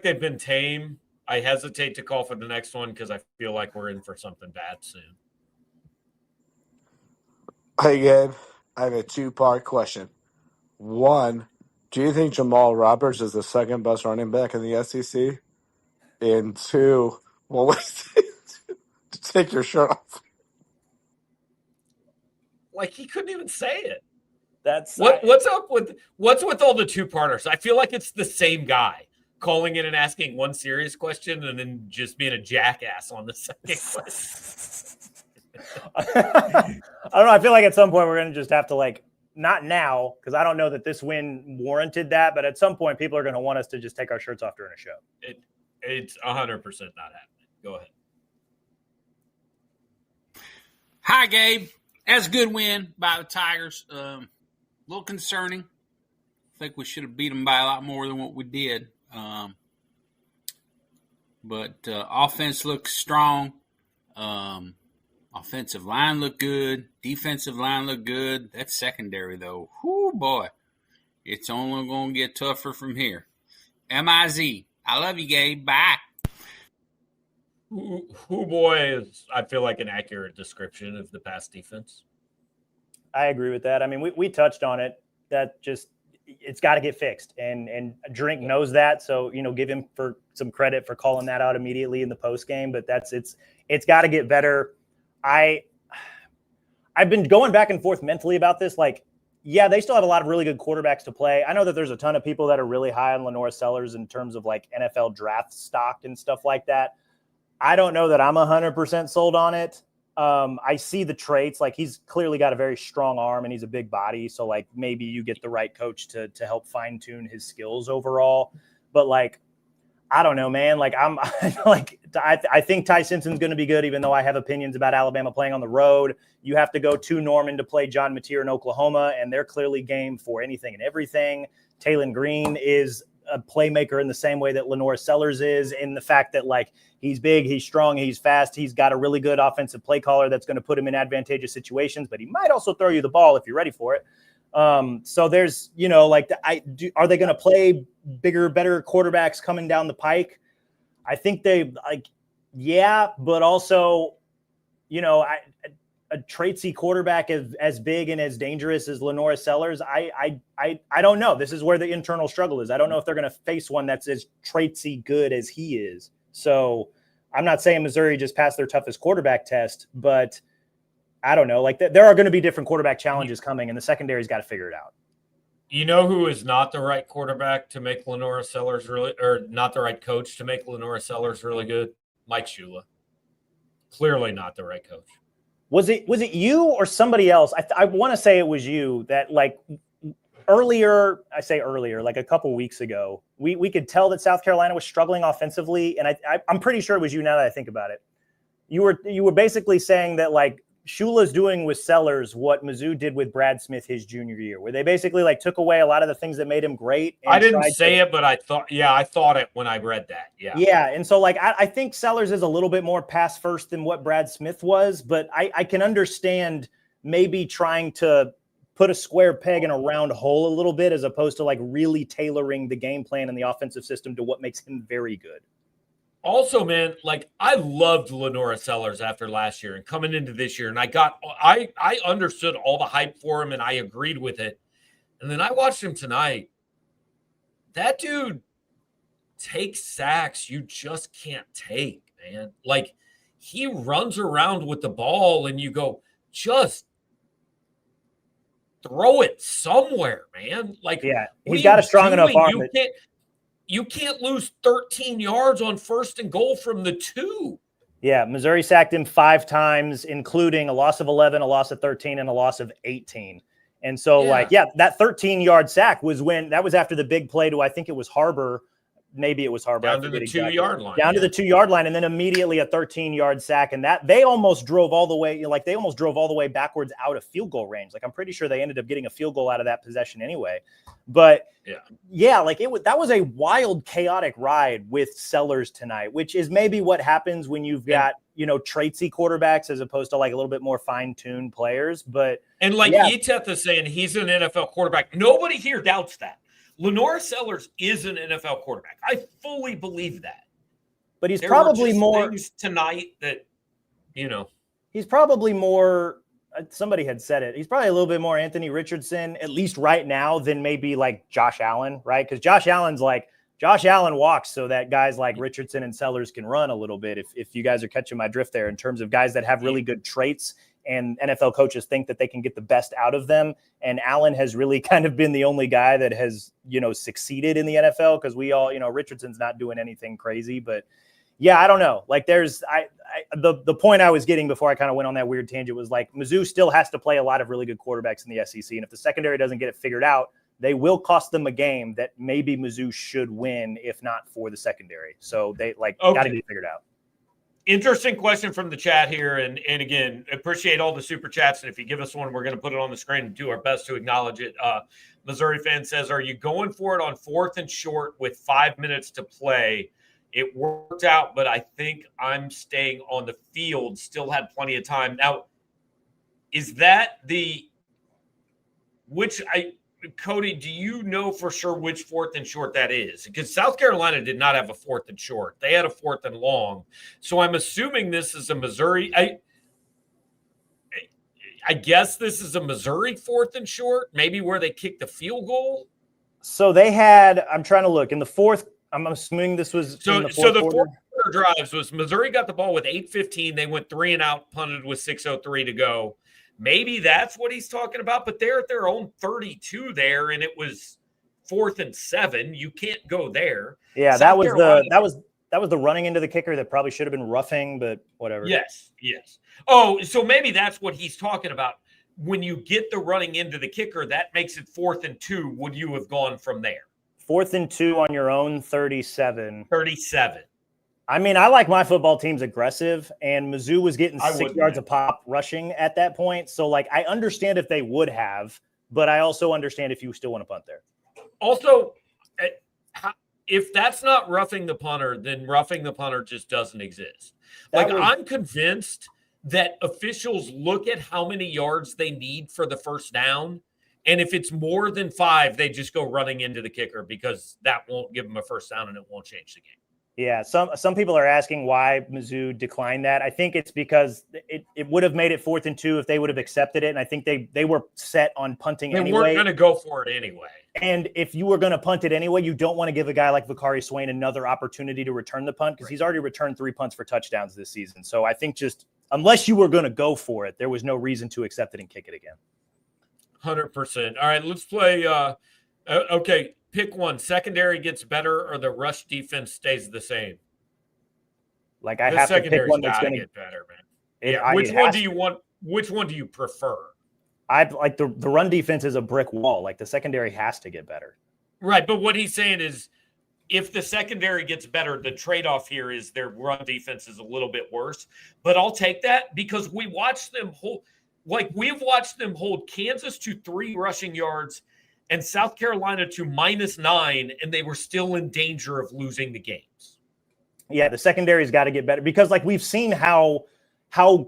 they've been tame. I hesitate to call for the next one because I feel like we're in for something bad soon. Hey, Gabe, I have a 2-part question. One, do you think Jamal Roberts is the second best running back in the SEC? And two, well, wait, take your shirt off. Like he couldn't even say it. That's what's with all the two-parters? I feel like it's the same guy calling in and asking one serious question and then just being a jackass on the second question. I don't know. I feel like at some point we're going to just have to, like, not now, because I don't know that this win warranted that, but at some point people are going to want us to just take our shirts off during a show. It's 100% not happening. Go ahead. Hi, Gabe. That's a good win by the Tigers. A little concerning. I think we should have beat them by a lot more than what we did. But offense looks strong. Offensive line looked good. Defensive line looked good. That secondary, though, whoo, boy, it's only going to get tougher from here. M-I-Z. I love you, Gabe. Bye. Who boy is, I feel like, an accurate description of the pass defense. I agree with that. I mean, we touched on it. That just, it's got to get fixed, and Drink knows that. So, give him for some credit for calling that out immediately in the post game. But it's got to get better. I've been going back and forth mentally about this. Like, yeah, they still have a lot of really good quarterbacks to play. I know that there's a ton of people that are really high on Lenore Sellers in terms of like NFL draft stock and stuff like that. I don't know that I'm 100% sold on it. I see the traits. Like, he's clearly got a very strong arm and he's a big body. So like maybe you get the right coach to help fine tune his skills overall. But like, I don't know, man. Like I think Ty Simpson's going to be good, even though I have opinions about Alabama playing on the road. You have to go to Norman to play John Mateer in Oklahoma, and they're clearly game for anything and everything. Taylon Green is a playmaker in the same way that Lenore Sellers is, in the fact that like he's big, he's strong, he's fast, he's got a really good offensive play caller that's going to put him in advantageous situations, but he might also throw you the ball if you're ready for it. So there's, are they going to play bigger, better quarterbacks coming down the pike? I think they yeah, but also, a traitsy quarterback as big and as dangerous as Lenore Sellers, I don't know. This is where the internal struggle is. I don't know if they're going to face one that's as traitsy good as he is. So I'm not saying Missouri just passed their toughest quarterback test, but I don't know. Like, there are going to be different quarterback challenges coming, and the secondary's got to figure it out. You know who is not the right quarterback to make Lenore Sellers or not the right coach to make Lenore Sellers really good? Mike Shula. Clearly not the right coach. Was it you or somebody else? I want to say it was you that, like, earlier, like a couple weeks ago, we could tell that South Carolina was struggling offensively, and I'm pretty sure it was you now that I think about it. You were basically saying that, like, Shula's doing with Sellers what Mizzou did with Brad Smith his junior year, where they basically like took away a lot of the things that made him great. I didn't say it, but I thought it when I read that. Yeah. Yeah. And so like, I think Sellers is a little bit more pass first than what Brad Smith was, but I can understand maybe trying to put a square peg in a round hole a little bit, as opposed to like really tailoring the game plan and the offensive system to what makes him very good. Also, man, like, I loved Lenore Sellers after last year and coming into this year, and I understood all the hype for him and I agreed with it. And then I watched him tonight. That dude takes sacks you just can't take, man. Like, he runs around with the ball and you go, just throw it somewhere, man. Like, yeah, he's got a strong enough arm. You can't lose 13 yards on 1st and goal from the 2. Yeah, Missouri sacked him 5 times, including a loss of 11, a loss of 13, and a loss of 18. And so, that 13-yard sack was after the big play to, I think it was Harbor. Maybe it was Harbor. Down to the 2-yard line. Down to the 2-yard line, and then immediately a 13-yard sack. And that they almost drove all the way, backwards out of field goal range. Like, I'm pretty sure they ended up getting a field goal out of that possession anyway. But that was a wild, chaotic ride with Sellers tonight, which is maybe what happens when you've got, traitsy quarterbacks as opposed to like a little bit more fine-tuned players. But Eteth is saying he's an NFL quarterback. Nobody here doubts that. Lenore Sellers is an NFL quarterback. I fully believe that. But he's probably more things tonight that, He's probably more. Somebody had said it. He's probably a little bit more Anthony Richardson, at least right now, than maybe like Josh Allen, right? Because Josh Allen walks so that guys like Richardson and Sellers can run a little bit. If you guys are catching my drift there in terms of guys that have really good traits and NFL coaches think that they can get the best out of them. And Allen has really kind of been the only guy that has, succeeded in the NFL because we all, Richardson's not doing anything crazy. But yeah, I don't know. Like the point I was getting before I kind of went on that weird tangent was like Mizzou still has to play a lot of really good quarterbacks in the SEC. And if the secondary doesn't get it figured out, they will cost them a game that maybe Mizzou should win, if not for the secondary. So they got to get it figured out. Interesting question from the chat here. And again, appreciate all the super chats. And if you give us one, we're going to put it on the screen and do our best to acknowledge it. Missouri fan says, are you going for it on 4th and short with 5 minutes to play? It worked out, but I think I'm staying on the field. Still had plenty of time. Now, is that Cody, do you know for sure which 4th and short that is? Because South Carolina did not have a 4th and short. They had a 4th and long. So I'm assuming this is a Missouri. I guess this is a Missouri 4th and short, maybe where they kicked the field goal. So they had, I'm trying to look in the 4th. I'm assuming this was so the 4th quarter drives was Missouri got the ball with 8:15. They went 3 and out, punted with 6:03 to go. Maybe that's what he's talking about, but they're at their own 32 there, and it was 4th and 7. You can't go there. Yeah, that was the running into the kicker that probably should have been roughing, but whatever. Yes. Oh, so maybe that's what he's talking about. When you get the running into the kicker, that makes it 4th and 2. Would you have gone from there? 4th and 2 on your own 37. 37. I mean, I like my football teams aggressive, and Mizzou was getting 6 yards a pop rushing at that point. So, I understand if they would have, but I also understand if you still want to punt there. Also, if that's not roughing the punter, then roughing the punter just doesn't exist. I'm convinced that officials look at how many yards they need for the first down, and if it's more than 5, they just go running into the kicker because that won't give them a first down and it won't change the game. Yeah, some people are asking why Mizzou declined that. I think it's because it would have made it 4th and 2 if they would have accepted it, and I think they were set on punting anyway. They weren't going to go for it anyway. And if you were going to punt it anyway, you don't want to give a guy like Vakari Swain another opportunity to return the punt because he's already returned 3 punts for touchdowns this season. So I think just unless you were going to go for it, there was no reason to accept it and kick it again. 100%. All right, let's play. Okay, pick one. Secondary gets better or the rush defense stays the same? I have to pick one that's going to get better, man. Which one do you want? Which one do you prefer? I like the run defense is a brick wall. The secondary has to get better. Right, but what he's saying is if the secondary gets better, the trade-off here is their run defense is a little bit worse. But I'll take that because we watched them hold we've watched them hold Kansas to 3 rushing yards and South Carolina to -9, and they were still in danger of losing the games. Yeah, the secondary's got to get better because we've seen how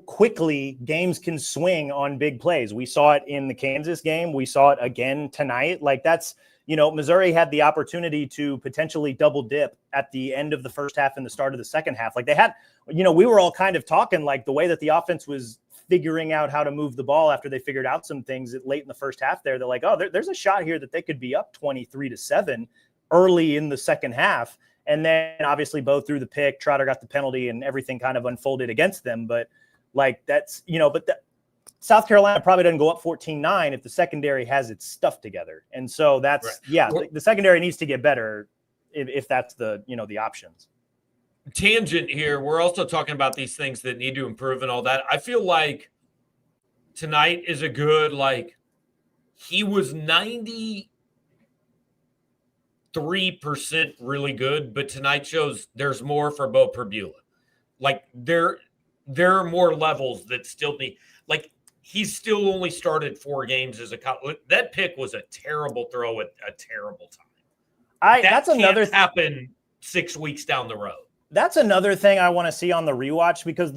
quickly games can swing on big plays. We saw it in the Kansas game. We saw it again tonight. That's, Missouri had the opportunity to potentially double dip at the end of the first half and the start of the second half. They had, we were all kind of talking the way that the offense was figuring out how to move the ball after they figured out some things late in the first half there. They're there's a shot here that they could be up 23-7 early in the second half. And then obviously Bo threw the pick, Trotter got the penalty, and everything kind of unfolded against them. But that's, South Carolina probably doesn't go up 14-9 if the secondary has its stuff together. And so that's, the secondary needs to get better if that's the options. Tangent here. We're also talking about these things that need to improve and all that. I feel like tonight is a good, he was 93% really good, but tonight shows there's more for Bo Perbula. Like there are more levels that still need, like he's still only started 4 games as a college. That pick was a terrible throw at a terrible time. That's another happen 6 weeks down the road. That's another thing I want to see on the rewatch, because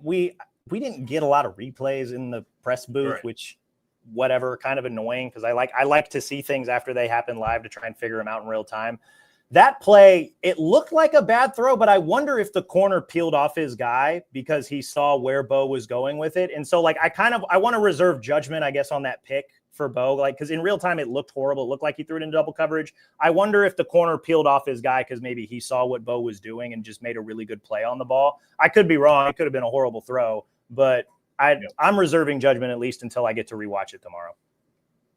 we didn't get a lot of replays in the press booth, right. Which whatever, kind of annoying, because I like to see things after they happen live to try and figure them out in real time. That play, it looked like a bad throw, but I wonder if the corner peeled off his guy because he saw where Bo was going with it. And so I want to reserve judgment, I guess, on that pick for Bo, because in real time it looked horrible. It looked like he threw it in double coverage. I wonder if the corner peeled off his guy because maybe he saw what Bo was doing and just made a really good play on the ball. I could be wrong. It could have been a horrible throw, but I'm reserving judgment at least until I get to rewatch it tomorrow.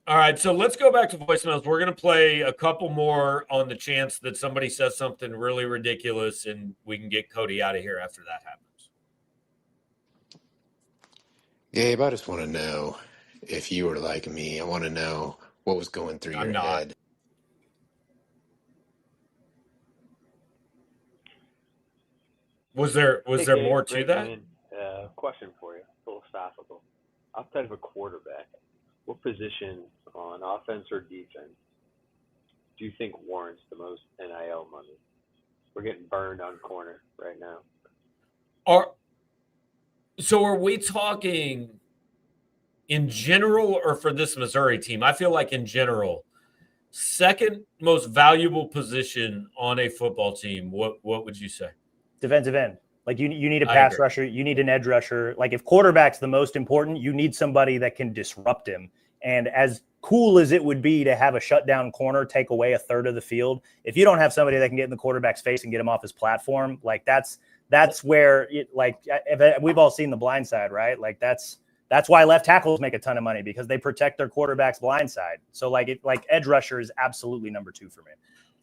All right, so let's go back to voicemails. We're going to play a couple more on the chance that somebody says something really ridiculous, and we can get Cody out of here after that happens. Gabe, I just want to know if you were like me. I want to know what was going through your head. Was there more to that? Question for you, philosophical. Outside of a quarterback, what position on offense or defense do you think warrants the most NIL money? We're getting burned on corner right now. Are we talking in general or for this Missouri team? I feel like in general, second most valuable position on a football team, what would you say? Defensive end. Like you need a pass rusher, you need an edge rusher. Like if quarterback's the most important, you need somebody that can disrupt him. And as cool as it would be to have a shutdown corner take away a third of the field, if you don't have somebody that can get in the quarterback's face and get him off his platform, like that's where we've all seen The Blind Side, right? Like that's why left tackles make a ton of money, because they protect their quarterback's blind side. So edge rusher is absolutely number 2 for me.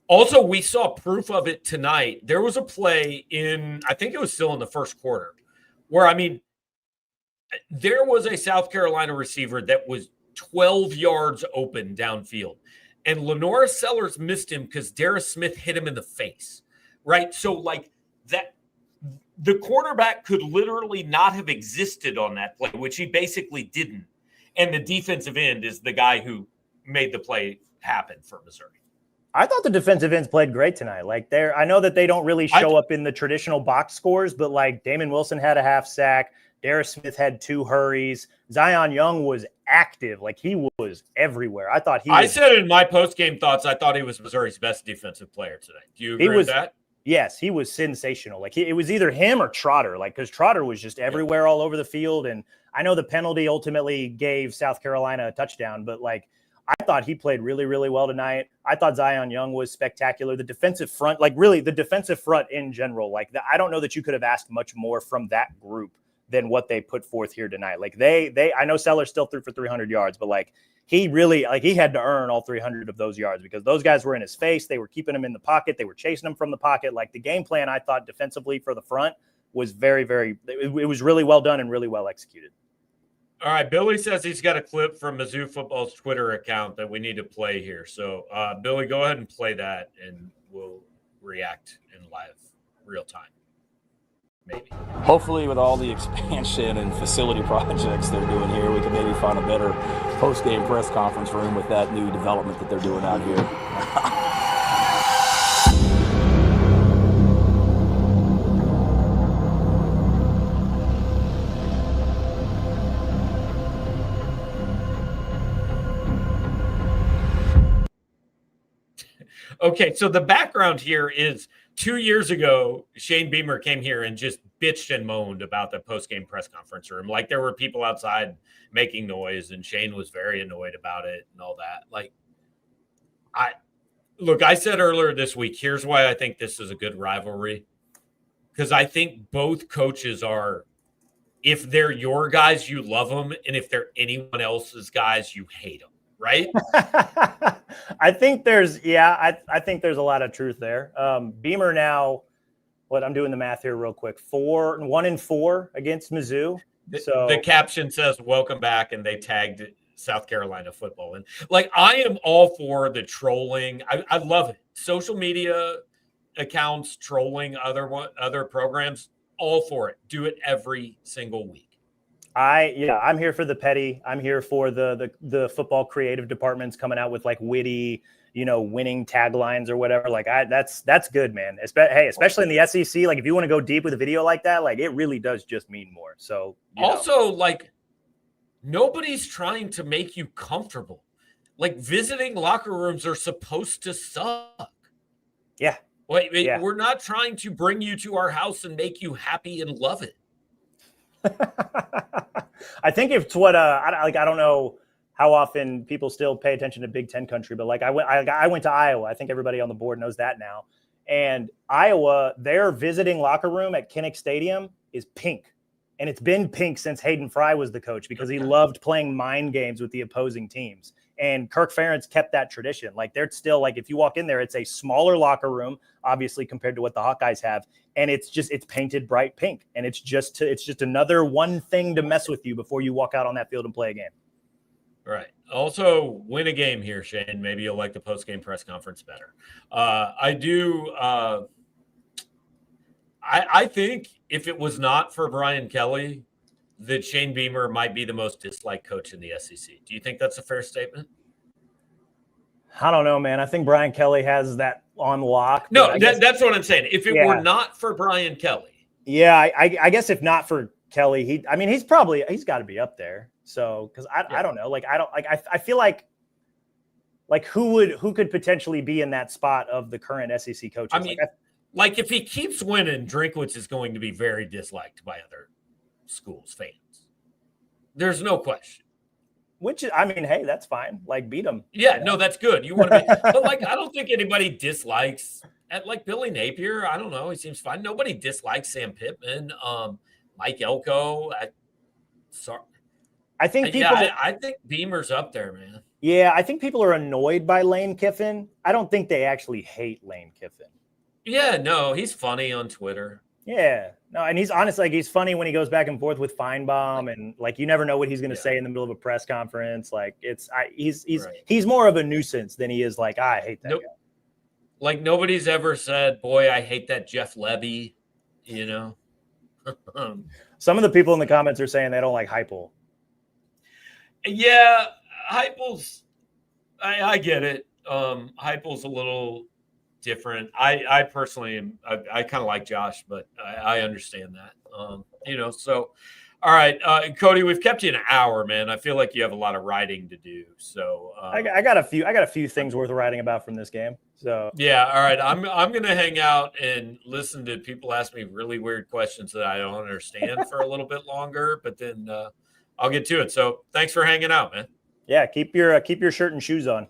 Also, we saw proof of it tonight. There was a play I think it was still in the first quarter, where, there was a South Carolina receiver that was 12 yards open downfield, and Lenora Sellers missed him because Darius Smith hit him in the face, right? So, that the quarterback could literally not have existed on that play, which he basically didn't, and the defensive end is the guy who made the play happen for Missouri. I thought the defensive ends played great tonight. I know that they don't really show up in the traditional box scores, but Damon Wilson had a half sack. Darius Smith had 2 hurries. Zion Young was active. He was everywhere. I said in my post-game thoughts, I thought he was Missouri's best defensive player today. Do you agree with that? Yes, he was sensational. It was either him or Trotter, because Trotter was just everywhere all over the field. And I know the penalty ultimately gave South Carolina a touchdown, but I thought he played really, really well tonight. I thought Zion Young was spectacular. The defensive front, the defensive front in general, I don't know that you could have asked much more from that group than what they put forth here tonight. I know Sellers still threw for 300 yards, but he really, he had to earn all 300 of those yards, because those guys were in his face. They were keeping him in the pocket. They were chasing him from the pocket. The game plan, I thought defensively for the front was very, very, it was really well done and really well executed. All right, Billy says he's got a clip from Mizzou football's Twitter account that we need to play here. So, Billy, go ahead and play that, and we'll react in live, real time. Maybe. Hopefully, with all the expansion and facility projects they're doing here, we can maybe find a better post-game press conference room with that new development that they're doing out here. Okay, so the background here is 2 years ago, Shane Beamer came here and just bitched and moaned about the post-game press conference room. There were people outside making noise, and Shane was very annoyed about it and all that. I said earlier this week, here's why I think this is a good rivalry. Because I think both coaches are, if they're your guys, you love them, and if they're anyone else's guys, you hate them. Right? I think there's a lot of truth there. Beamer now, I'm doing the math here real quick. 1-4 against Mizzou. The caption says "Welcome back," and they tagged South Carolina football. And like, I am all for the trolling. I love it. Social media accounts trolling other programs, all for it. Do it every single week. I'm here for the petty. I'm here for the football creative departments coming out with like witty, winning taglines or whatever. Like that's good, man. Especially in the SEC. Like if you want to go deep with a video like that, like it really does just mean more. So also, like, nobody's trying to make you comfortable. Like, visiting locker rooms are supposed to suck. Yeah. We're not trying to bring you to our house and make you happy and love it. I think it's what I don't know how often people still pay attention to Big Ten country, but like I went to Iowa. I think everybody on the board knows that now. And Iowa, their visiting locker room at Kinnick Stadium is pink. And it's been pink since Hayden Fry was the coach because he loved playing mind games with the opposing teams. And Kirk Ferentz kept that tradition. Like they're still like, if you walk in there, it's a smaller locker room, obviously compared to what the Hawkeyes have. And it's painted bright pink. And it's just another one thing to mess with you before you walk out on that field and play a game. Right. Also, win a game here, Shane. Maybe you'll like the post-game press conference better. I think if it was not for Brian Kelly, that Shane Beamer might be the most disliked coach in the SEC. Do you think that's a fair statement? I don't know, man. I think Brian Kelly has that on lock. No, that's what I'm saying. If it were not for Brian Kelly. Yeah, I guess if not for Kelly, he's got to be up there. So, because I don't know. Like, I feel like who could potentially be in that spot of the current SEC coaches? I mean, like if he keeps winning, Drinkwitz is going to be very disliked by other schools' fans. There's no question. Which, I mean, hey, that's fine. Like, beat him. Yeah, no, that's good. You want to be, but like, I don't think anybody dislikes like Billy Napier. I don't know. He seems fine. Nobody dislikes Sam Pittman, Mike Elko. I think people. I think Beamer's up there, man. Yeah, I think people are annoyed by Lane Kiffin. I don't think they actually hate Lane Kiffin. Yeah, no, he's funny on Twitter. Yeah, no, and he's honestly like he's funny when he goes back and forth with Feinbaum, and like you never know what he's going to say in the middle of a press conference. Like he's more of a nuisance than he is like I hate that guy. Like nobody's ever said, "Boy, I hate that Jeff Levy." You know, some of the people in the comments are saying they don't like Heupel. Yeah, Heupel's. I get it. Heupel's a little different. I personally am. I kind of like Josh, but I understand that. So all right, Cody, we've kept you an hour, man. I feel like you have a lot of writing to do. So I got a few things worth writing about from this game. So yeah, all right. I'm gonna hang out and listen to people ask me really weird questions that I don't understand for a little bit longer, but then I'll get to it. So thanks for hanging out, man. Yeah, keep your shirt and shoes on.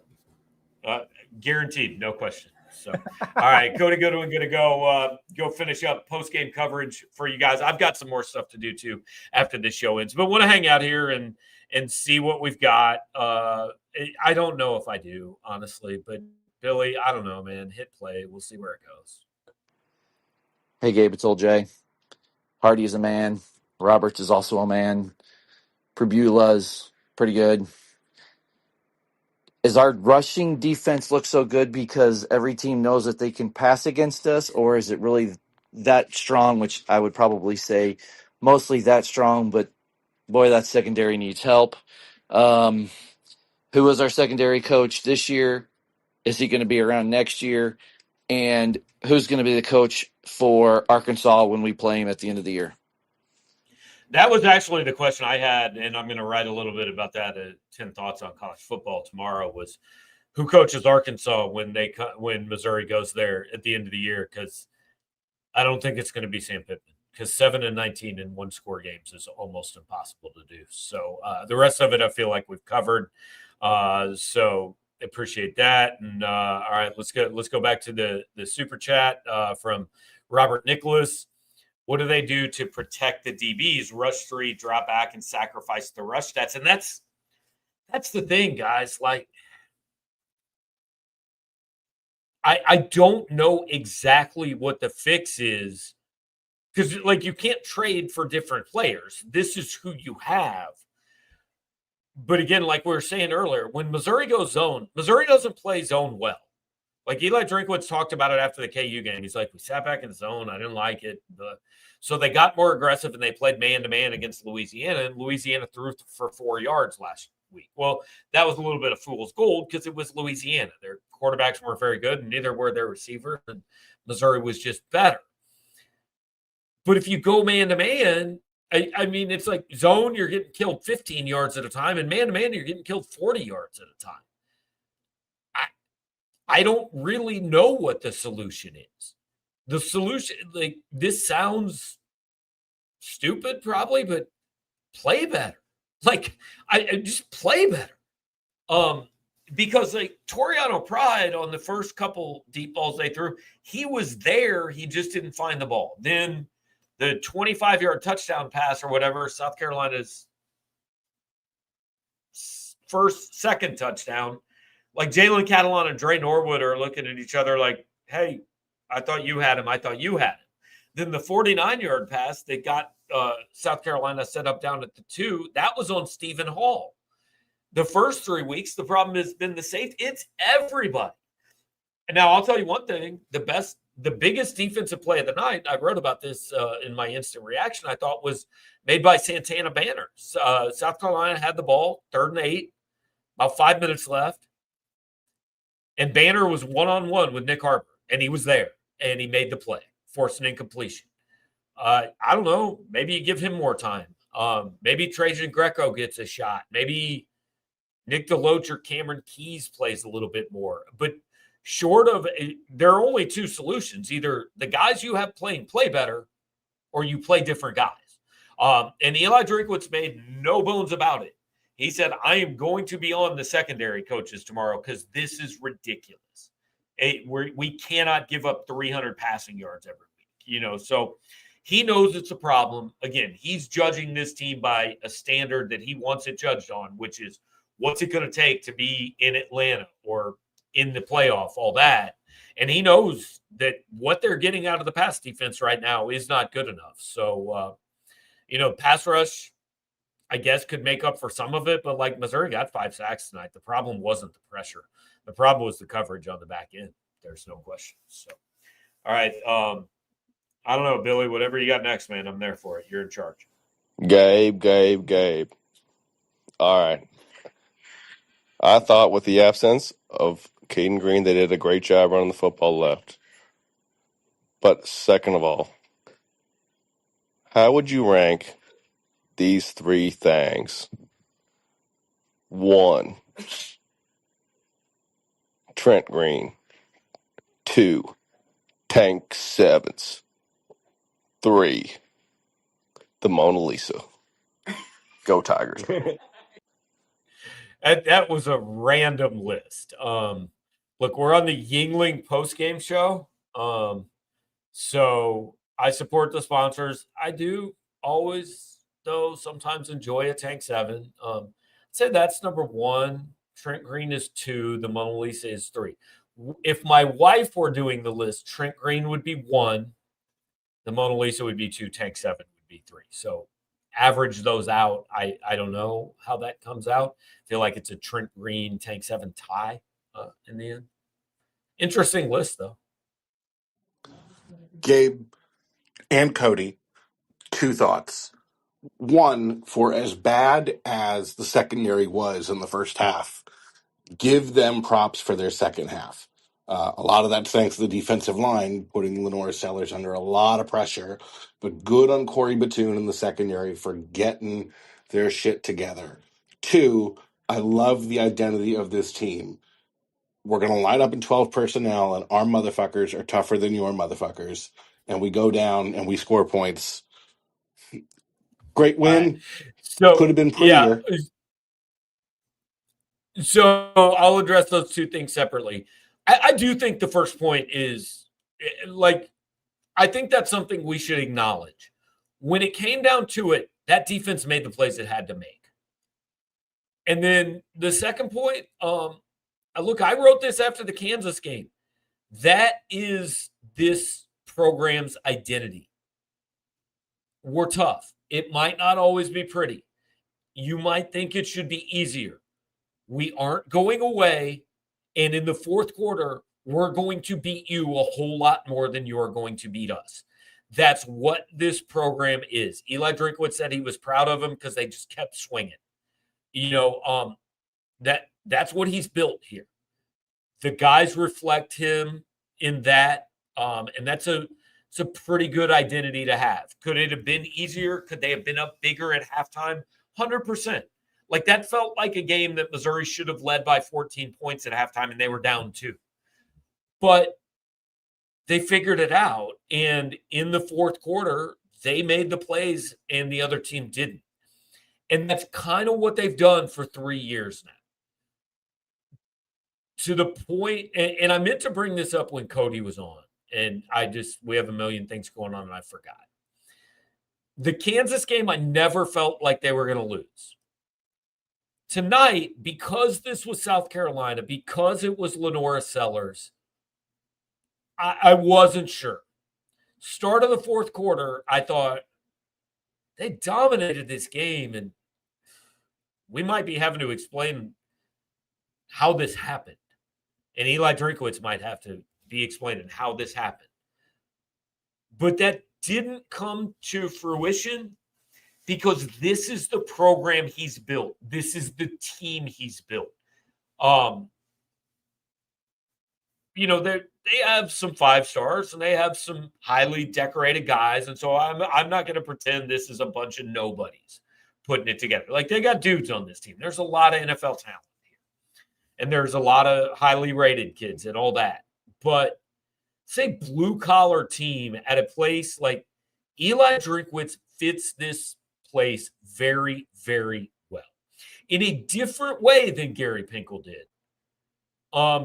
Guaranteed, no question. So, all right, Cody Goodwin going to go finish up post-game coverage for you guys. I've got some more stuff to do too after this show ends, but want to hang out here and see what we've got. I don't know if I do, honestly, but Billy, I don't know, man. Hit play. We'll see where it goes. Hey, Gabe, it's old Jay. Hardy is a man. Roberts is also a man. Prebula's pretty good. Is our rushing defense look so good because every team knows that they can pass against us, or is it really that strong, which I would probably say mostly that strong, but boy, that secondary needs help. Who was our secondary coach this year? Is he going to be around next year? And who's going to be the coach for Arkansas when we play him at the end of the year? That was actually the question I had, and I'm going to write a little bit about that at 10 Thoughts on College Football tomorrow, was who coaches Arkansas when Missouri goes there at the end of the year, because I don't think it's going to be Sam Pittman, because 7-19 in one-score games is almost impossible to do. So the rest of it I feel like we've covered. So appreciate that. And all right, let's go back to the super chat from Robert Nicholas. What do they do to protect the DBs? Rush 3, drop back, and sacrifice the rush stats. And that's the thing, guys. Like, I don't know exactly what the fix is, because like you can't trade for different players. This is who you have. But again, like we were saying earlier, when Missouri goes zone, Missouri doesn't play zone well. Like Eli Drinkwitz talked about it after the KU game. He's like, we sat back in the zone. I didn't like it. So they got more aggressive and they played man-to-man against Louisiana, and Louisiana threw for 4 yards last week. Well, that was a little bit of fool's gold because it was Louisiana. Their quarterbacks weren't very good, and neither were their receivers, and Missouri was just better. But if you go man-to-man, I mean, it's like zone, you're getting killed 15 yards at a time, and man-to-man, you're getting killed 40 yards at a time. I don't really know what the solution is. The solution, like, this sounds stupid probably, but play better. Like, I just play better. Because like Toriano Pride on the first couple deep balls they threw, he was there. He just didn't find the ball. Then the 25-yard touchdown pass or whatever, South Carolina's second touchdown, like Jalen Catalon and Dre Norwood are looking at each other like, hey, I thought you had him. I thought you had him. Then the 49-yard pass that got South Carolina set up down at the 2, that was on Stephen Hall. The first 3 weeks, the problem has been the safety. It's everybody. And now I'll tell you one thing, the biggest defensive play of the night, I wrote about this in my instant reaction, I thought was made by Santana Banner. South Carolina had the ball, 3rd and 8, about 5 minutes left. And Banner was one-on-one with Nick Harper, and he was there, and he made the play, forced an incompletion. I don't know. Maybe you give him more time. Maybe Trajan Greco gets a shot. Maybe Nick DeLoach or Cameron Keys plays a little bit more. But short of there are only 2 solutions. Either the guys you have playing play better or you play different guys. And Eli Drinkwitz made no bones about it. He said, I am going to be on the secondary coaches tomorrow because this is ridiculous. We cannot give up 300 passing yards every week. So he knows it's a problem. Again, he's judging this team by a standard that he wants it judged on, which is what's it going to take to be in Atlanta or in the playoff, all that. And he knows that what they're getting out of the pass defense right now is not good enough. So, pass rush, I guess, could make up for some of it, but like Missouri got 5 sacks tonight. The problem wasn't the pressure. The problem was the coverage on the back end. There's no question. So, all right. I don't know, Billy, whatever you got next, man, I'm there for it. You're in charge. Gabe. All right. I thought with the absence of Caden Green, they did a great job running the football left. But second of all, how would you rank these 3 things? 1, Trent Green. 2, Tank Sevens. 3, the Mona Lisa. Go Tigers. That was a random list. Look, we're on the Yuengling postgame show. So I support the sponsors. I do always, though, sometimes enjoy a Tank 7. I'd say that's number 1. Trent Green is 2. The Mona Lisa is 3. If my wife were doing the list, Trent Green would be 1. The Mona Lisa would be 2. Tank 7 would be 3. So average those out. I don't know how that comes out. I feel like it's a Trent Green Tank 7 tie in the end. Interesting list, though. Gabe and Cody, 2 thoughts. 1, for as bad as the secondary was in the first half, give them props for their second half. A lot of that's thanks to the defensive line, putting Lenore Sellers under a lot of pressure, but good on Corey Batoon in the secondary for getting their shit together. 2, I love the identity of this team. We're going to line up in 12 personnel, and our motherfuckers are tougher than your motherfuckers. And we go down and we score points. Great win. Right. So could have been prettier. Yeah. So I'll address those 2 things separately. I do think the first point is, like, I think that's something we should acknowledge. When it came down to it, that defense made the plays it had to make. And then the second point, look, I wrote this after the Kansas game. That is this program's identity. We're tough. It might not always be pretty. you might think it should be easier. We aren't going away, and in the fourth quarter, we're going to beat you a whole lot more than you are going to beat us. That's what this program is. Eli Drinkwitz said he was proud of them because they just kept swinging. That's what he's built here. The guys reflect him in that, and it's a pretty good identity to have. Could it have been easier? Could they have been up bigger at halftime? 100%. Like, that felt like a game that Missouri should have led by 14 points at halftime, and they were down 2. But they figured it out, and in the fourth quarter, they made the plays, and the other team didn't. And that's kind of what they've done for 3 years now. To the point, and I meant to bring this up when Cody was on, and we have a million things going on, and I forgot. The Kansas game, I never felt like they were going to lose. Tonight, because this was South Carolina, because it was Lenora Sellers, I wasn't sure. Start of the fourth quarter, I thought they dominated this game, and we might be having to explain how this happened. And Eli Drinkwitz might have to be explaining how this happened. But that didn't come to fruition because this is the program he's built. This is the team he's built. They have some 5 stars and they have some highly decorated guys. And so I'm not going to pretend this is a bunch of nobodies putting it together. Like, they got dudes on this team. There's a lot of NFL talent here. And there's a lot of highly rated kids and all that. But say blue-collar team at a place like Eli Drinkwitz fits this place very, very well. In a different way than Gary Pinkel did.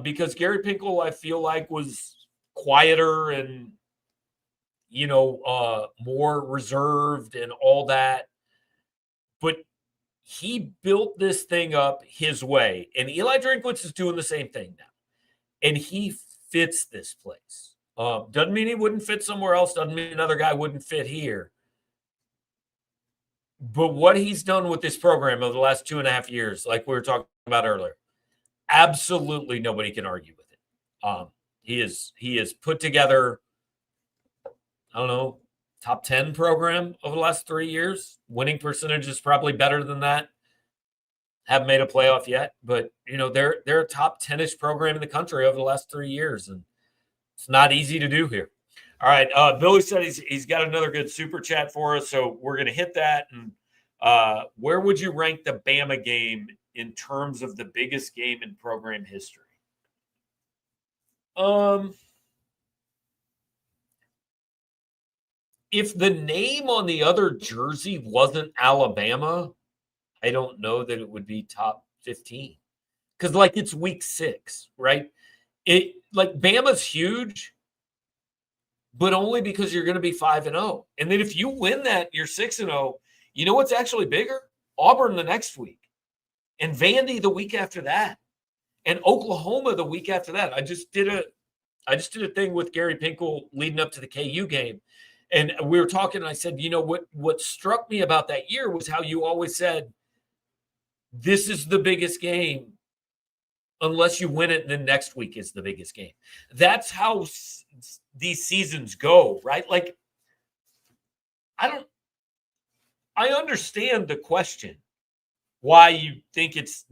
Because Gary Pinkel, I feel like, was quieter and, more reserved and all that. But he built this thing up his way. And Eli Drinkwitz is doing the same thing now. And he fits this place. Doesn't mean he wouldn't fit somewhere else. Doesn't mean another guy wouldn't fit here. But what he's done with this program over the last 2.5 years, like we were talking about earlier, absolutely nobody can argue with it. He is put together, I don't know, top 10 program over the last 3 years. Winning percentage is probably better than that. Haven't made a playoff yet, but they're a top 10-ish program in the country over the last 3 years, and it's not easy to do here. All right, Billy said he's got another good super chat for us, so we're going to hit that. And where would you rank the Bama game in terms of the biggest game in program history? If the name on the other jersey wasn't Alabama, I don't know that it would be top 15. Because, it's week 6, right? Bama's huge, but only because you're going to be 5-0. And then if you win that, you're 6-0. You know what's actually bigger? Auburn the next week. And Vandy the week after that. And Oklahoma the week after that. I just did a thing with Gary Pinkel leading up to the KU game. And we were talking, and I said, what struck me about that year was how you always said, this is the biggest game unless you win it, and then next week is the biggest game. That's how these seasons go, right? I understand the question, why you think it's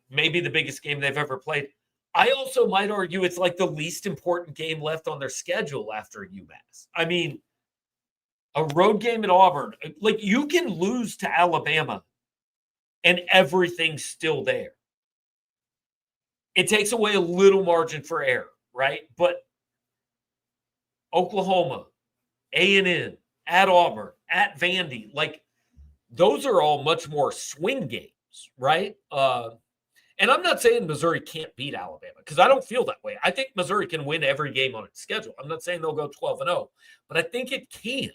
maybe the biggest game they've ever played. I also might argue it's the least important game left on their schedule after UMass. I mean, a road game at Auburn, you can lose to Alabama and everything's still there. It takes away a little margin for error, right? But Oklahoma, A&M, at Auburn, at Vandy, those are all much more swing games, right? And I'm not saying Missouri can't beat Alabama because I don't feel that way. I think Missouri can win every game on its schedule. I'm not saying they'll go 12-0, but I think it can.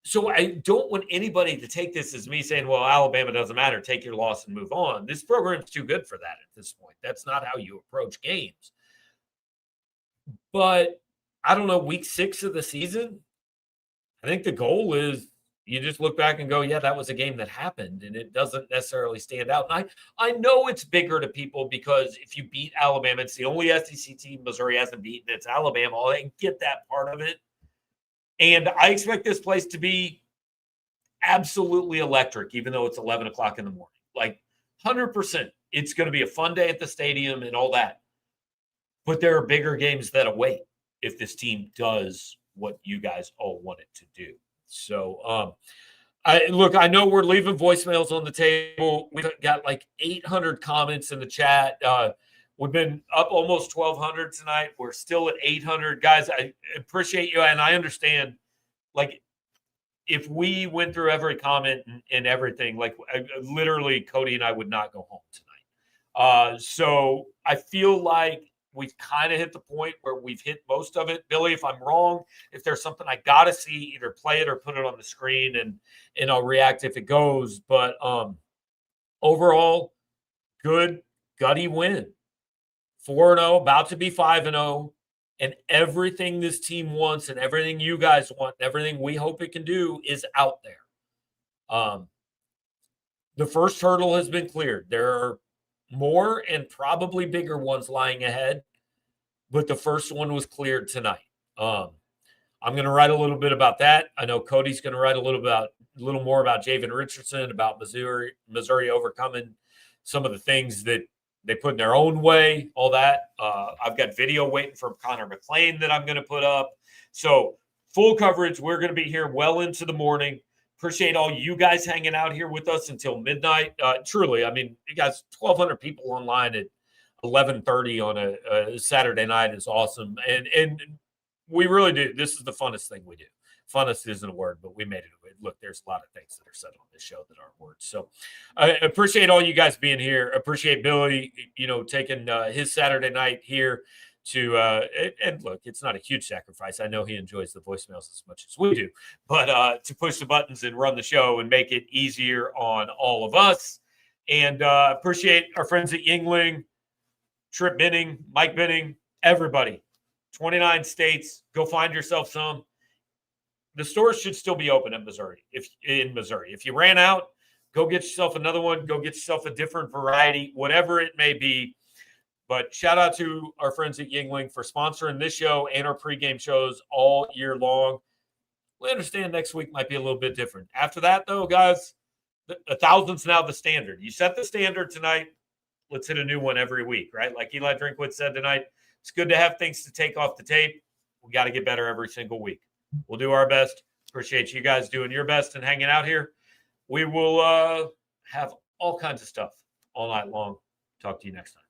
So I don't want anybody to take this as me saying, well, Alabama doesn't matter. Take your loss and move on. This program's too good for that at this point. That's not how you approach games. But I don't know, week 6 of the season, I think the goal is, You just look back and go, yeah, that was a game that happened, and it doesn't necessarily stand out. And I know it's bigger to people because if you beat Alabama, it's the only SEC team Missouri hasn't beaten. It's Alabama. I get that part of it. And I expect this place to be absolutely electric, even though it's 11 o'clock in the morning. Like 100%. It's going to be a fun day at the stadium and all that. But there are bigger games that await if this team does what you guys all want it to do. So, I know we're leaving voicemails on the table. We've got like 800 comments in the chat. We've been up almost 1,200 tonight. We're still at 800. Guys, I appreciate you, and I understand, like, if we went through every comment and everything, like, literally Cody and I would not go home tonight. So I feel like we've kind of hit the point where we've hit most of it. Billy, if I'm wrong, if there's something I got to see, either play it or put it on the screen, and I'll react if it goes. But overall, good, gutty win. 4-0, about to be 5-0. And everything this team wants and everything you guys want and everything we hope it can do is out there. The first hurdle has been cleared. There are more and probably bigger ones lying ahead, but the first one was cleared tonight. I'm going to write a little bit about that. I know Cody's going to write a little more about Javen Richardson, about Missouri overcoming some of the things that they put in their own way, all that. I've got video waiting from Connor McLean that I'm going to put up. So full coverage. We're going to be here well into the morning. Appreciate all you guys hanging out here with us until midnight. Truly, I mean, you guys, 1,200 people online at 11:30 on a Saturday night is awesome. And we really do. This is the funnest thing we do. Funnest isn't a word, but we made it. Look, there's a lot of things that are said on this show that aren't words. So I appreciate all you guys being here. Appreciate Billy, taking his Saturday night here to and look, it's not a huge sacrifice. I know he enjoys the voicemails as much as we do, but to push the buttons and run the show and make it easier on all of us. And appreciate our friends at Yuengling, Trip Benning, Mike Benning, everybody. 29 states. Go find yourself some. The stores should still be open in Missouri. If you ran out, go get yourself another one. Go get yourself a different variety, whatever it may be. But shout out to our friends at Yuengling for sponsoring this show and our pregame shows all year long. We understand next week might be a little bit different. After that, though, guys, 1,000's now the standard. You set the standard tonight. Let's hit a new one every week, right? Like Eli Drinkwitz said tonight, it's good to have things to take off the tape. We got to get better every single week. We'll do our best. Appreciate you guys doing your best and hanging out here. We will have all kinds of stuff all night long. Talk to you next time.